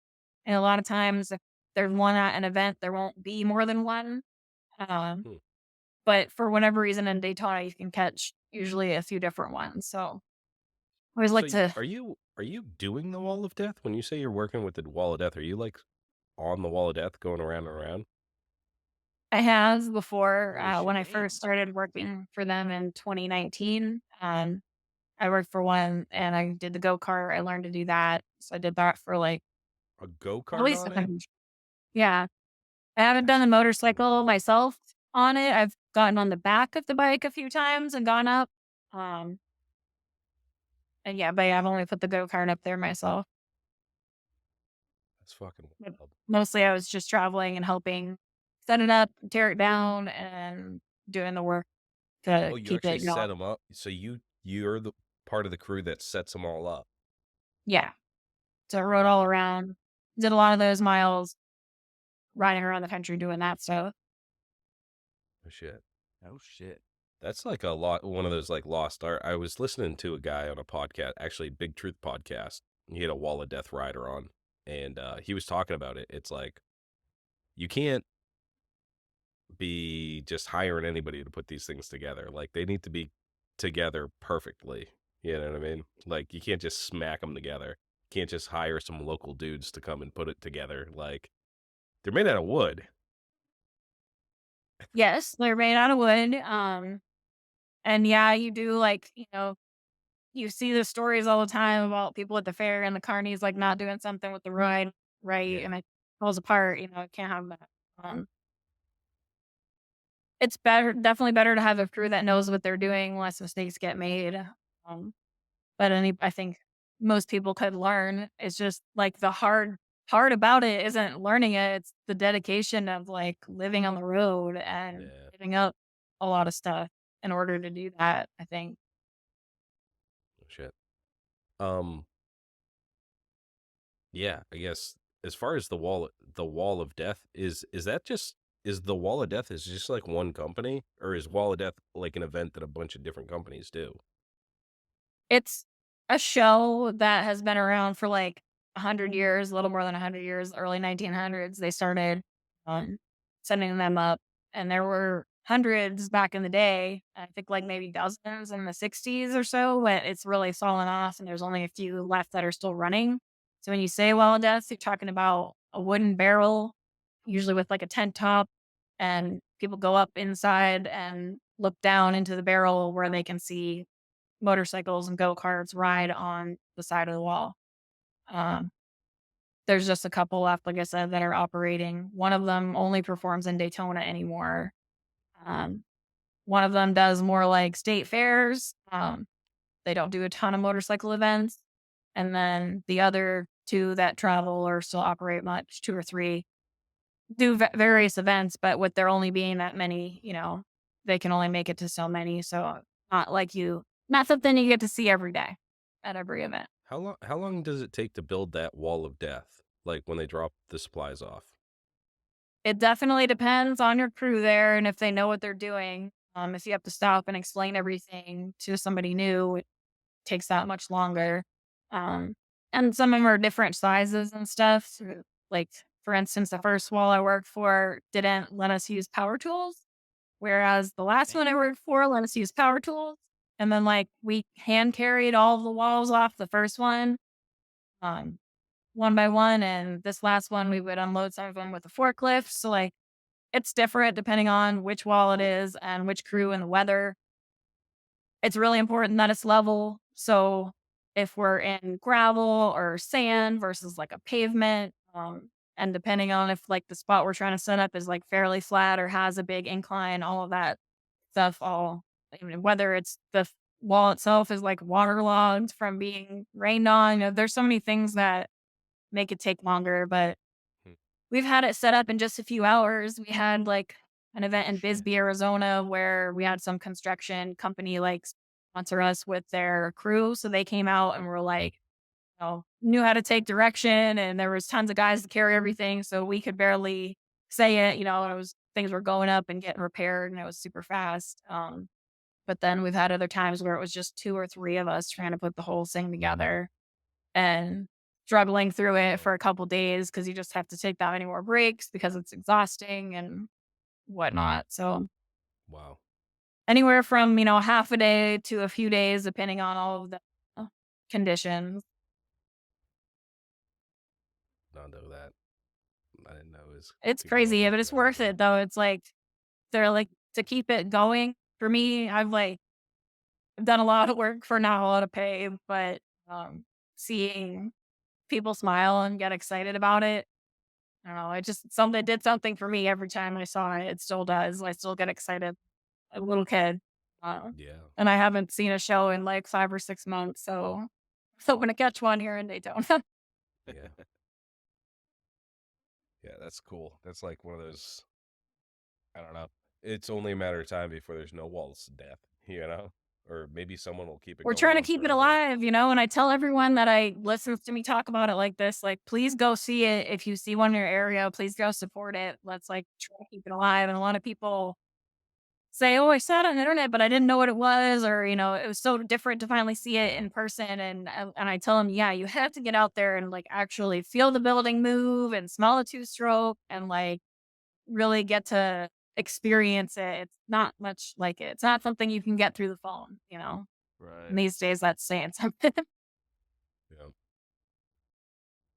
And a lot of times, if there's one at an event, there won't be more than one. Um, Hmm. but for whatever reason in Daytona, you can catch usually a few different ones. So I always So like to. are you doing the wall of death? When you say you're working with the wall of death, are you like on the wall of death going around and around? I have before Holy when shit, I first damn. started working for them in 2019. I worked for one and I did the go kart. I learned to do that. So I did that for like A at go-kart least on a it? couple. Yeah. I haven't done That's the fucking motorcycle wild. myself on it. I've gotten on the back of the bike a few times and gone up. Um, and yeah, but yeah, I've only put the go kart up there myself. That's fucking But wild. mostly I was just traveling and helping set it up, tear it down, and doing the work Oh, to you keep actually it set going. them up? So you're the part of the crew that sets them all up? Yeah. So I rode all Wow. around, did a lot of those miles riding around the country doing that stuff. Oh, shit. Oh shit. That's like a lot one of those, like, lost art. I was listening to a guy on a podcast, actually, Big Truth podcast. He had a Wall of Death rider on, and, he was talking about it. It's like, you can't be just hiring anybody to put these things together. Like, they need to be together perfectly. You know what I mean? Like, you can't just smack them together. You can't just hire some local dudes to come and put it together. Like, they're made out of wood. Yes, they're made out of wood. And yeah, you do like, you see the stories all the time about people at the fair and the carnies like not doing something with the ride, right? Yeah. And it falls apart, it can't have that. Um, it's better, definitely better to have a crew that knows what they're doing, less mistakes get made. Um, but I think most people could learn. It's just like the hard part about it isn't learning it, it's the dedication of like living on the road and Yeah. giving up a lot of stuff in order to do that, I think. Oh, shit. Um, yeah, I guess as far as the Wall of Death, is that just is the Wall of Death is just like one company, or is Wall of Death like an event that a bunch of different companies do? It's a show that has been around for, like, 100 years, a little more than 100 years, early 1900s, they started, um, setting them up, and there were hundreds back in the day, I think, like, maybe dozens in the '60s or so, but it's really fallen off, and there's only a few left that are still running. So when you say Wall of Death, you're talking about a wooden barrel, usually with, like, a tent top, and people go up inside and look down into the barrel where they can see motorcycles and go-karts ride on the side of the wall. Um, there's just a couple left, like I said, that are operating. One of them only performs in Daytona anymore. Um, one of them does more like state fairs. They don't do a ton of motorcycle events. And then the other 2 that travel or still operate much, 2 or 3, do various events, but with there only being that many, they can only make it to so many. So not something you get to see every day at every event. How long does it take to build that Wall of Death? Like when they drop the supplies off? It definitely depends on your crew there and if they know what they're doing. If you have to stop and explain everything to somebody new, it takes that much longer. Um, and some of them are different sizes and stuff. So, like, for instance, the first wall I worked for didn't let us use power tools, whereas the last one I Damn. worked for let us use power tools. And then, like, we hand carried all of the walls off the first one, um, one by one. And this last one, we would unload some of them with a forklift. So, like, it's different depending on which wall it is and which crew and the weather. It's really important that it's level. So if we're in gravel or sand versus like a pavement, and depending on if like the spot we're trying to set up is like fairly flat or has a big incline, all of that stuff, I mean, whether it's the wall itself is like waterlogged from being rained on, there's so many things that make it take longer, but Hmm. we've had it set up in just a few hours. We had like an event Oh in shit. Bisbee, Arizona, where we had some construction company like sponsor us with their crew. So they came out and were like, knew how to take direction, and there was tons of guys to carry everything. So we could barely say it. It was things were going up and getting repaired, and it was super fast. But then we've had other times where it was just 2 or 3 of us trying to put the whole thing together and struggling through it Oh, for a couple days because you just have to take that many more breaks because it's exhausting and whatnot. So wow. anywhere from, half a day to a few days, depending on all of the uh, conditions. Not know that. I didn't know it was It's people going crazy, up but to it's that many worth it days. though. It's like they're like to keep it going. For me, I've done a lot of work for not a lot of pay, but seeing people smile and get excited about it, I don't know, it just something did something for me every time I saw it. It still does. I still get excited. A little kid. Uh, Yeah, and I haven't seen a show in like 5 or 6 months, so I'm gonna catch one here in Daytona. yeah, yeah. That's cool. That's like one of those. I don't know. It's only a matter of time before there's no walls to death, or maybe someone will keep it We're going trying to on keep it forever. alive, and I tell everyone that I listens to me talk about it like this, like, please go see it. If you see one in your area, please go support it. Let's like try to keep it alive. And a lot of people say, "Oh, I saw it on the internet, but I didn't know what it was," or it was so different to finally see it Yeah, in person. And I tell them, yeah, you have to get out there and like actually feel the building move and smell a two stroke and like really get to experience it. It's not much like it. It's not something you can get through the phone. And Right. these days, that's saying something. yeah.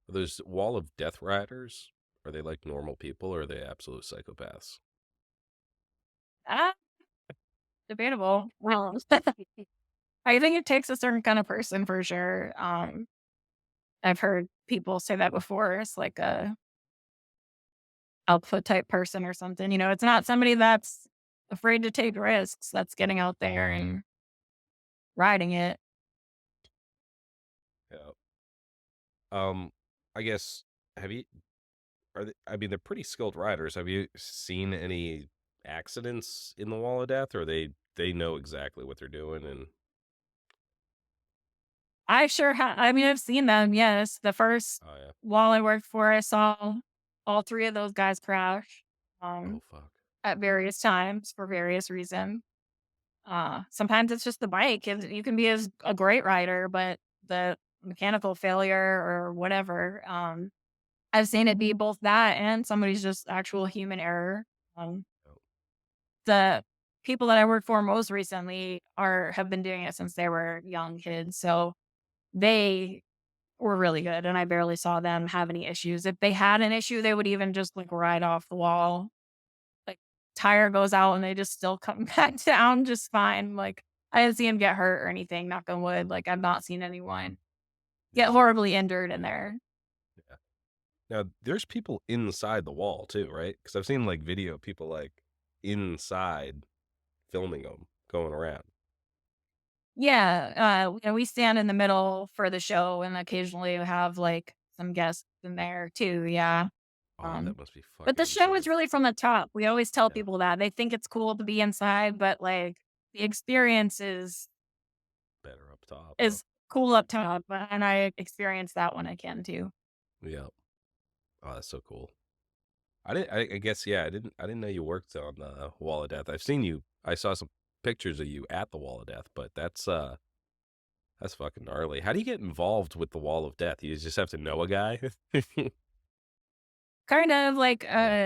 Are those wall of death riders? Are they like normal people, or are they absolute psychopaths? Ah, debatable. Well, I think it takes a certain kind of person for sure. I've heard people say that before. It's like a alpha type person or something. It's not somebody that's afraid to take risks. That's getting out there and riding it. Yeah. Um, I guess have you are they, I mean they're pretty skilled riders. Have you seen any accidents in the wall of death, or they know exactly what they're doing and I sure I mean, I've seen them. Yes, the first oh yeah. wall I worked for, I saw all three of those guys crash. Oh Um, fuck. at various times for various reasons. Sometimes it's just the bike. You can be as a great rider, but the mechanical failure or whatever. I've seen it be both that and somebody's just actual human error. Um, Oh, the people that I work for most recently have been doing it since they were young kids, so they were really good, and I barely saw them have any issues. If they had an issue, they would even just like ride off the wall. Like tire goes out and they just still come back down just fine. Like I didn't see him get hurt or anything, knock on wood. Like I've not seen anyone get yeah. horribly injured in there. Yeah. Now there's people inside the wall too, right? Because I've seen like video of people like inside filming them going around. Yeah, we stand in the middle for the show and occasionally we have like some guests in there too. Yeah. Oh, Um, that must be but the fucking show is insane. really from the top. We always tell Yeah. people that they think it's cool to be inside, but like the experience Better up top, huh? is cool up top, and I experience that when I can too. Yeah. Oh, that's so cool. I guess yeah. I didn't know you worked on the Wall of Death. I've seen you. I saw some pictures of you at the Wall of Death, but that's fucking gnarly. How do you get involved with the Wall of Death? You just have to know a guy. Kind of like, Yeah.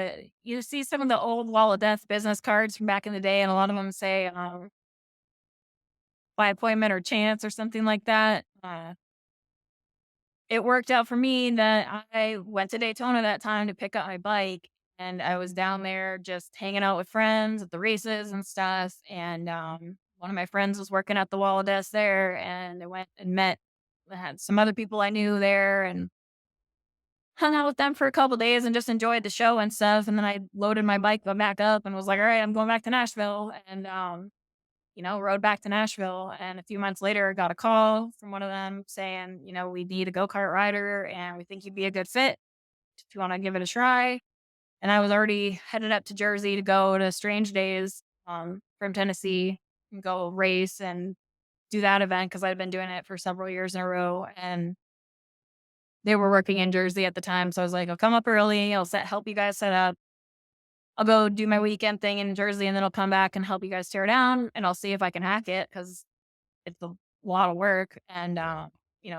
you see some of the old Wall of Death business cards from back in the day, and a lot of them say, by appointment or chance or something like that. It worked out for me that I went to Daytona that time to pick up my bike, and I was down there just hanging out with friends at the races and stuff, and, one of my friends was working at the Wall of Death there, and I went and had some other people I knew there and hung out with them for a couple days and just enjoyed the show and stuff, and then I loaded my bike back up and was like, "Alright, I'm going back to Nashville," and, rode back to Nashville, and a few months later, I got a call from one of them saying, "We need a go-kart rider, and we think you'd be a good fit if you wanna give it a try." And I was already headed up to Jersey to go to Strange Days, from Tennessee and go race and do that event because 'cause I'd been doing it for several years in a row, and they were working in Jersey at the time, so I was like, "I'll come up early, I'll help you guys set up." I'll go do my weekend thing in Jersey, and then I'll come back and help you guys tear down, and I'll see if I can hack it because it's a lot of work, and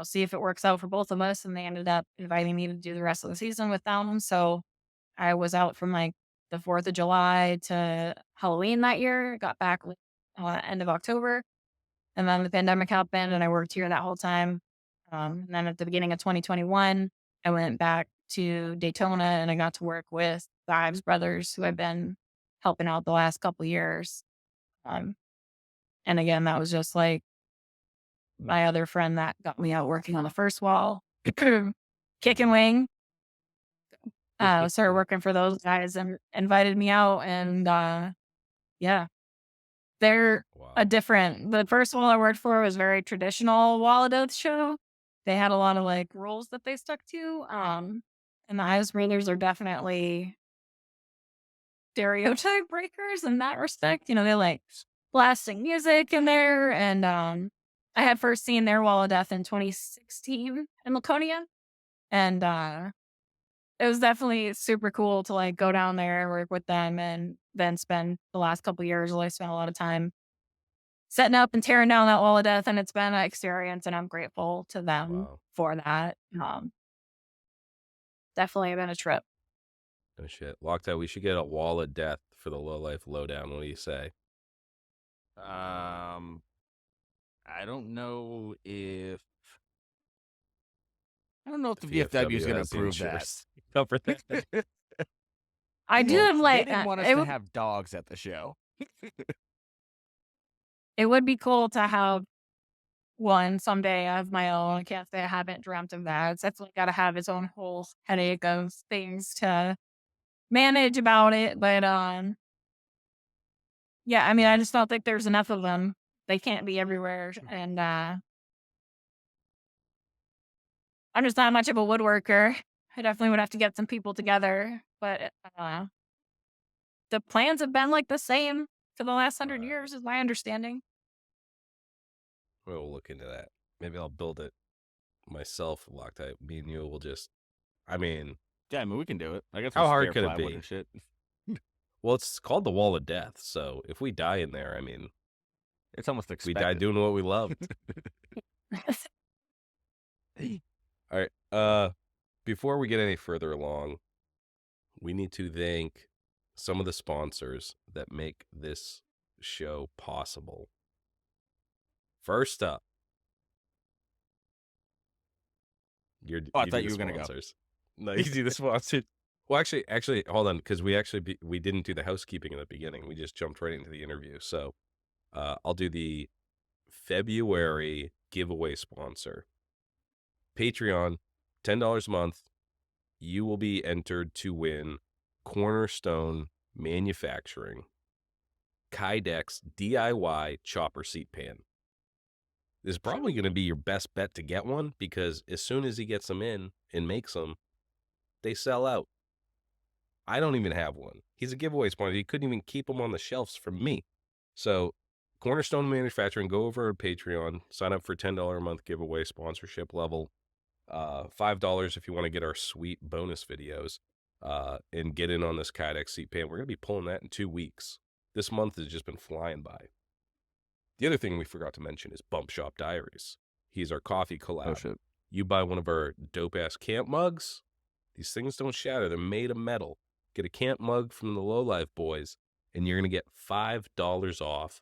see if it works out for both of us. And they ended up inviting me to do the rest of the season with them. So I was out from like the 4th of July to Halloween that year. Got back end of October, and then the pandemic happened, and I worked here that whole time. And then at the beginning of 2021, I went back to Daytona, and I got to work with the Ives brothers, who I've been helping out the last couple years. Um, and again, that was just like my other friend that got me out working on the first wall, kick and wing. Started working for those guys and invited me out, and yeah, they're Wow. the first wall I worked for was very traditional Wall of Death show. They had a lot of like rules that they stuck to. And the Ives brothers are definitely stereotype breakers in that respect. They like blasting music in there. And I had first seen their Wall of Death in 2016 in Laconia. And it was definitely super cool to like go down there, work with them, and then spend the last couple years. I spent a lot of time setting up and tearing down that Wall of Death, and it's been an experience, and I'm grateful to them Wow. for that. Definitely been a trip. No shit. Loctite, we should get a Wall of Death for the Low Life Lowdown. What do you say? I don't know if the VFW is going to has the approve that. insurance cover that. I do have They like didn't want us to have dogs at the show. it would be cool to have one someday of my own. I can't say I haven't dreamt of that. It's definitely got to have its own whole headache of things to manage about it. But yeah, I mean, I just don't think there's enough of them. They can't be everywhere, and I'm just not much of a woodworker. I definitely would have to get some people together, but the plans have been like the same for the last 100 years, is my understanding. We'll look into that. Maybe I'll build it myself, Loctite. Me and you will just, I mean, yeah, I mean, we can do it. I guess how hard could it be? And shit. Well, it's called the Wall of Death, so if we die in there, I mean, it's almost expected. We die doing what we love. All right. Before we get any further along, we need to thank some of the sponsors that make this show possible. First up, I thought you were going to go. No, you do the sponsors. Well, actually, hold on, because we didn't do the housekeeping in the beginning. We just jumped right into the interview. So, I'll do the February giveaway sponsor. Patreon, $10 a month. You will be entered to win Cornerstone Manufacturing Kydex DIY chopper seat pan. This is probably going to be your best bet to get one, because as soon as he gets them in and makes them, they sell out. I don't even have one. He's a giveaway sponsor. He couldn't even keep them on the shelves from me. So Cornerstone Manufacturing, go over to Patreon, sign up for $10 a month giveaway sponsorship level. $5 if you want to get our sweet bonus videos, and get in on this Kydex seat pan. We're going to be pulling that in 2 weeks. This month has just been flying by. The other thing we forgot to mention is Bump Shop Diaries. He's our coffee collab. Oh, shit. You buy one of our dope-ass camp mugs, these things don't shatter. They're made of metal. Get a camp mug from the Low Life boys, and you're going to get $5 off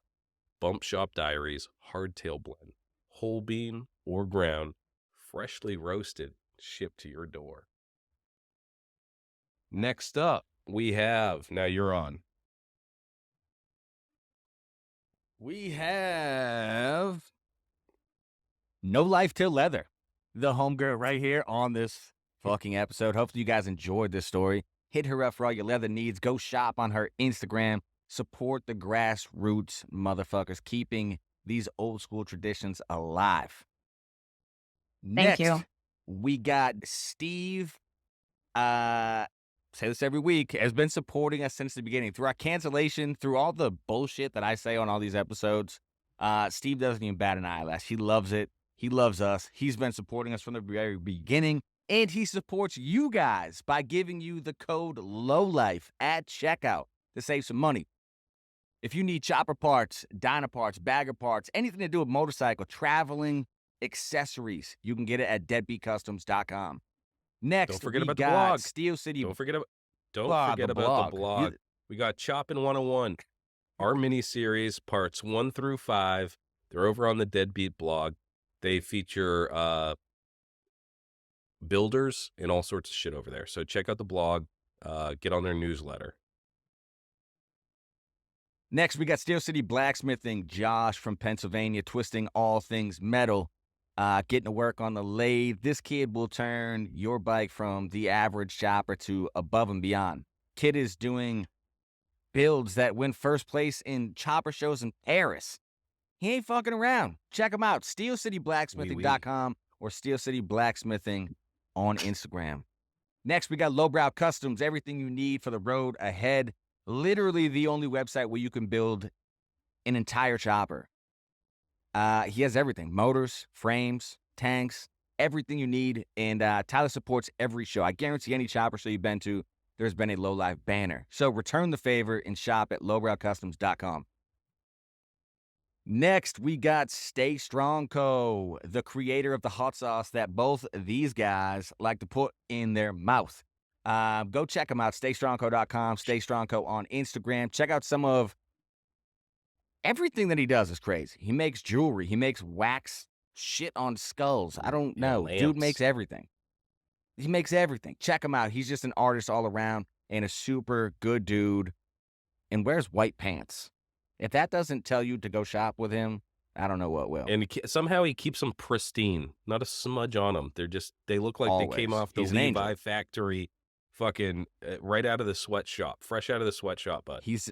Bump Shop Diaries Hardtail Blend. Whole bean or ground, freshly roasted, shipped to your door. Next up, we have, now you're on. We have No Life Till Leather, the homegirl right here on this fucking episode. Hopefully you guys enjoyed this story. Hit her up for all your leather needs. Go shop on her Instagram. Support the grassroots motherfuckers, keeping these old school traditions alive. Thank you. Next, we got Steve. Say this every week, has been supporting us since the beginning. Through our cancellation, through all the bullshit that I say on all these episodes, Steve doesn't even bat an eyelash. He loves it. He loves us. He's been supporting us from the very beginning. And he supports you guys by giving you the code LOWLIFE at checkout to save some money. If you need chopper parts, dyno parts, bagger parts, anything to do with motorcycle, traveling, accessories, you can get it at deadbeatcustoms.com. Next, Don't forget we about the got blog. Steel City. Don't forget about the blog. blog. We got Choppin' 101, our mini series, parts 1 through 5. They're over on the Deadbeat blog. They feature builders and all sorts of shit over there. So check out the blog. Get on their newsletter. Next, we got Steel City Blacksmithing. Josh from Pennsylvania, twisting all things metal, getting to work on the lathe. This kid will turn your bike from the average chopper to above and beyond. Kid is doing builds that win first place in chopper shows in Paris. He ain't fucking around. Check him out, steelcityblacksmithing.com or Steel City Blacksmithing on Instagram. Next, we got Lowbrow Customs, everything you need for the road ahead. Literally the only website where you can build an entire chopper. He has everything, motors, frames, tanks, everything you need. And Tyler supports every show. I guarantee any chopper show you've been to, there's been a Low Life banner. So return the favor and shop at lowbrowcustoms.com. Next, we got Stay Strong Co., the creator of the hot sauce that both these guys like to put in their mouth. Go check them out, staystrongco.com, staystrongco on Instagram. Check out some of everything that he does is crazy. He makes jewelry. He makes wax shit on skulls. I don't know. Dude makes everything. He makes everything. Check him out. He's just an artist all around and a super good dude and wears white pants. If that doesn't tell you to go shop with him, I don't know what will. And somehow he keeps them pristine. Not a smudge on them. They look like Always. They came off the Levi factory fucking right out of the sweatshop. Fresh out of the sweatshop, bud. He's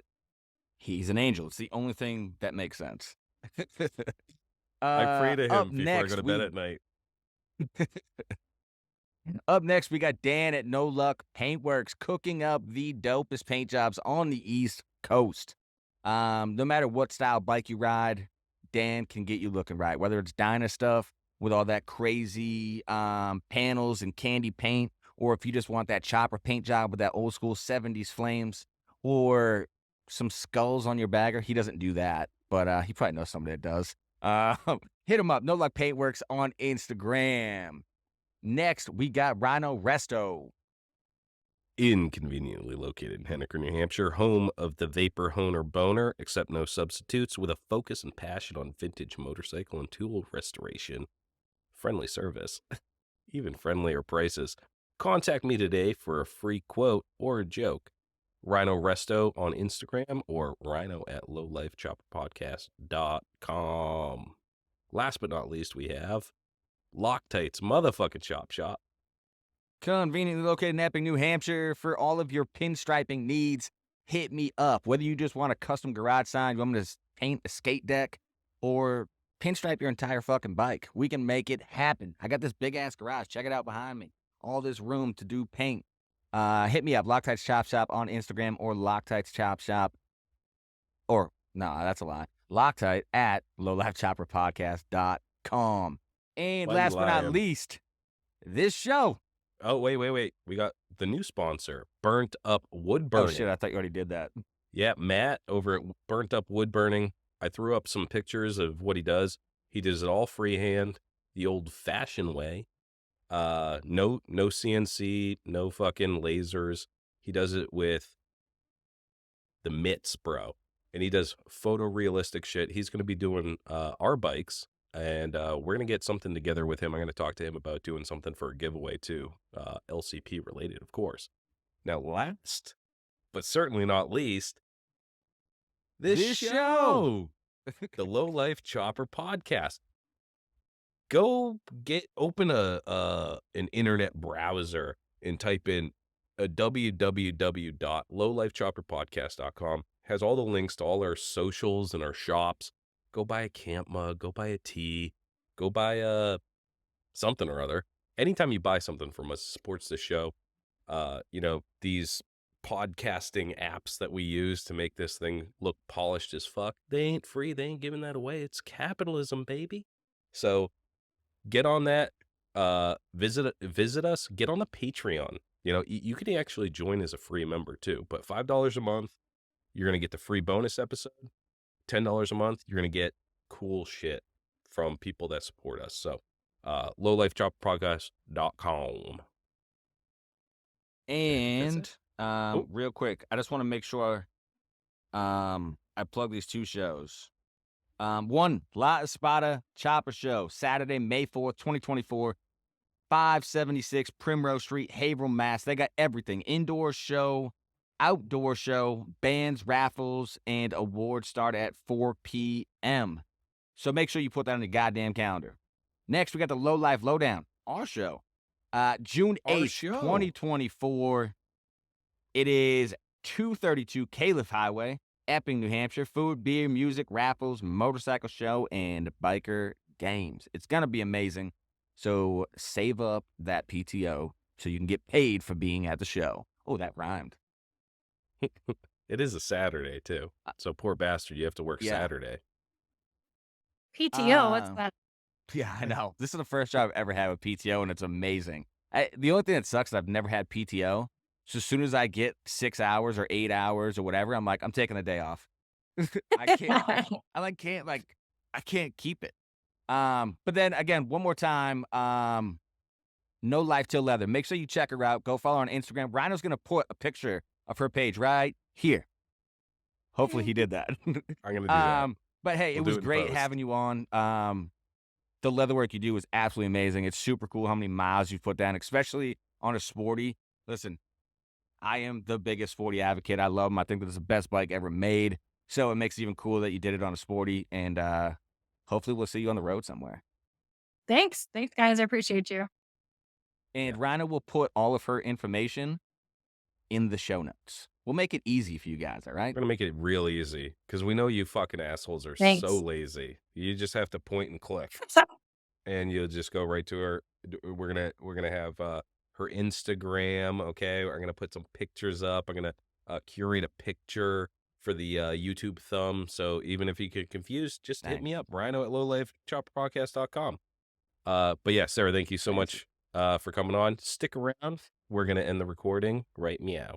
an angel. It's the only thing that makes sense. I pray to him before I go to bed at night. Up next, we got Dan at No Luck Paintworks cooking up the dopest paint jobs on the East Coast. No matter what style bike you ride, Dan can get you looking right. Whether it's Dyna stuff with all that crazy panels and candy paint, or if you just want that chopper paint job with that old school 70s flames, or some skulls on your bagger. He doesn't do that, but he probably knows somebody that does. Hit him up, No Luck Paintworks on Instagram. Next, we got Rhino Resto. Inconveniently located in Henniker, New Hampshire, home of the Vapor Honer Boner, except no substitutes, with a focus and passion on vintage motorcycle and tool restoration. Friendly service. Even friendlier prices. Contact me today for a free quote or a joke. Rhino Resto on Instagram or rhino at lowlifechopperpodcast.com. Last but not least, we have Loctite's motherfucking chop shop. Conveniently located in Epping, New Hampshire. For all of your pinstriping needs, hit me up. Whether you just want a custom garage sign, you want me to paint a skate deck, or pinstripe your entire fucking bike, we can make it happen. I got this big-ass garage. Check it out behind me. All this room to do paint. Hit me up, Loctite's Chop Shop on Instagram or Loctite's Chop Shop. Or, no, that's a lie. Loctite at lowlifechopperpodcast.com. And last but not least, this show. Oh, wait. We got the new sponsor, Burnt Up Wood Burning. Oh, shit, I thought you already did that. Yeah, Matt over at Burnt Up Wood Burning. I threw up some pictures of what he does. He does it all freehand, the old-fashioned way. No CNC, no fucking lasers. He does it with the mitts, bro. And he does photorealistic shit. He's going to be doing our bikes. And we're going to get something together with him. I'm going to talk to him about doing something for a giveaway, too. LCP related, of course. Now, last, but certainly not least, this show. The Low Life Chopper Podcast. Go open an internet browser and type in www.lowlifechopperpodcast.com. Has all the links to all our socials and our shops. Go buy a camp mug, go buy a tea, go buy something or other. Anytime you buy something from us, it supports the show. These podcasting apps that we use to make this thing look polished as fuck, they ain't free. They ain't giving that away. It's capitalism, baby. So get on that. Visit us, get on the Patreon. You know, you can actually join as a free member too, but $5 a month, you're going to get the free bonus episode. $10 a month, you're going to get cool shit from people that support us. So, lowlifechopperpodcast.com. And real quick, I just want to make sure I plug these 2 shows. One, La Espada Chopper Show, Saturday, May 4th, 2024, 576 Primrose Street, Haverhill, Mass. They got everything. Indoor show, outdoor show, bands, raffles, and awards start at 4 p.m. So make sure you put that on the goddamn calendar. Next, we got the Low Life Lowdown, our show. June 8th, 2024. It is 232 Caliph Highway, Epping, New Hampshire. Food, beer, music, raffles, motorcycle show, and biker games. It's going to be amazing. So save up that PTO so you can get paid for being at the show. Oh, that rhymed. It is a Saturday, too. So poor bastard, you have to work Saturday. PTO, what's that? Yeah, I know. This is the first job I've ever had with PTO, and it's amazing. The only thing that sucks is I've never had PTO. So as soon as I get 6 hours or 8 hours or whatever, I'm like, I'm taking a day off. I can't keep it. But then again, one more time, No Life Till Leather. Make sure you check her out. Go follow her on Instagram. Rhino's going to put a picture of her page right here. Hopefully he did that. I'm going to do that. But hey, it was great having you on. The leather work you do is absolutely amazing. It's super cool how many miles you've put down, especially on a sporty. Listen, I am the biggest sporty advocate. I love them. I think that it's the best bike ever made. So it makes it even cooler that you did it on a sporty. And hopefully we'll see you on the road somewhere. Thanks, guys. I appreciate you. And Rhino will put all of her information in the show notes. We'll make it easy for you guys, all right? We're going to make it real easy because we know you fucking assholes are so lazy. You just have to point and click. And you'll just go right to her. We're gonna have her Instagram, okay? We're going to put some pictures up. I'm going to curate a picture for the YouTube thumb. So even if you get confused, just hit me up, Rhino at lowlifechopperpodcast.com. But yeah, Sarah, thank you so much for coming on. Stick around. We're going to end the recording right meow.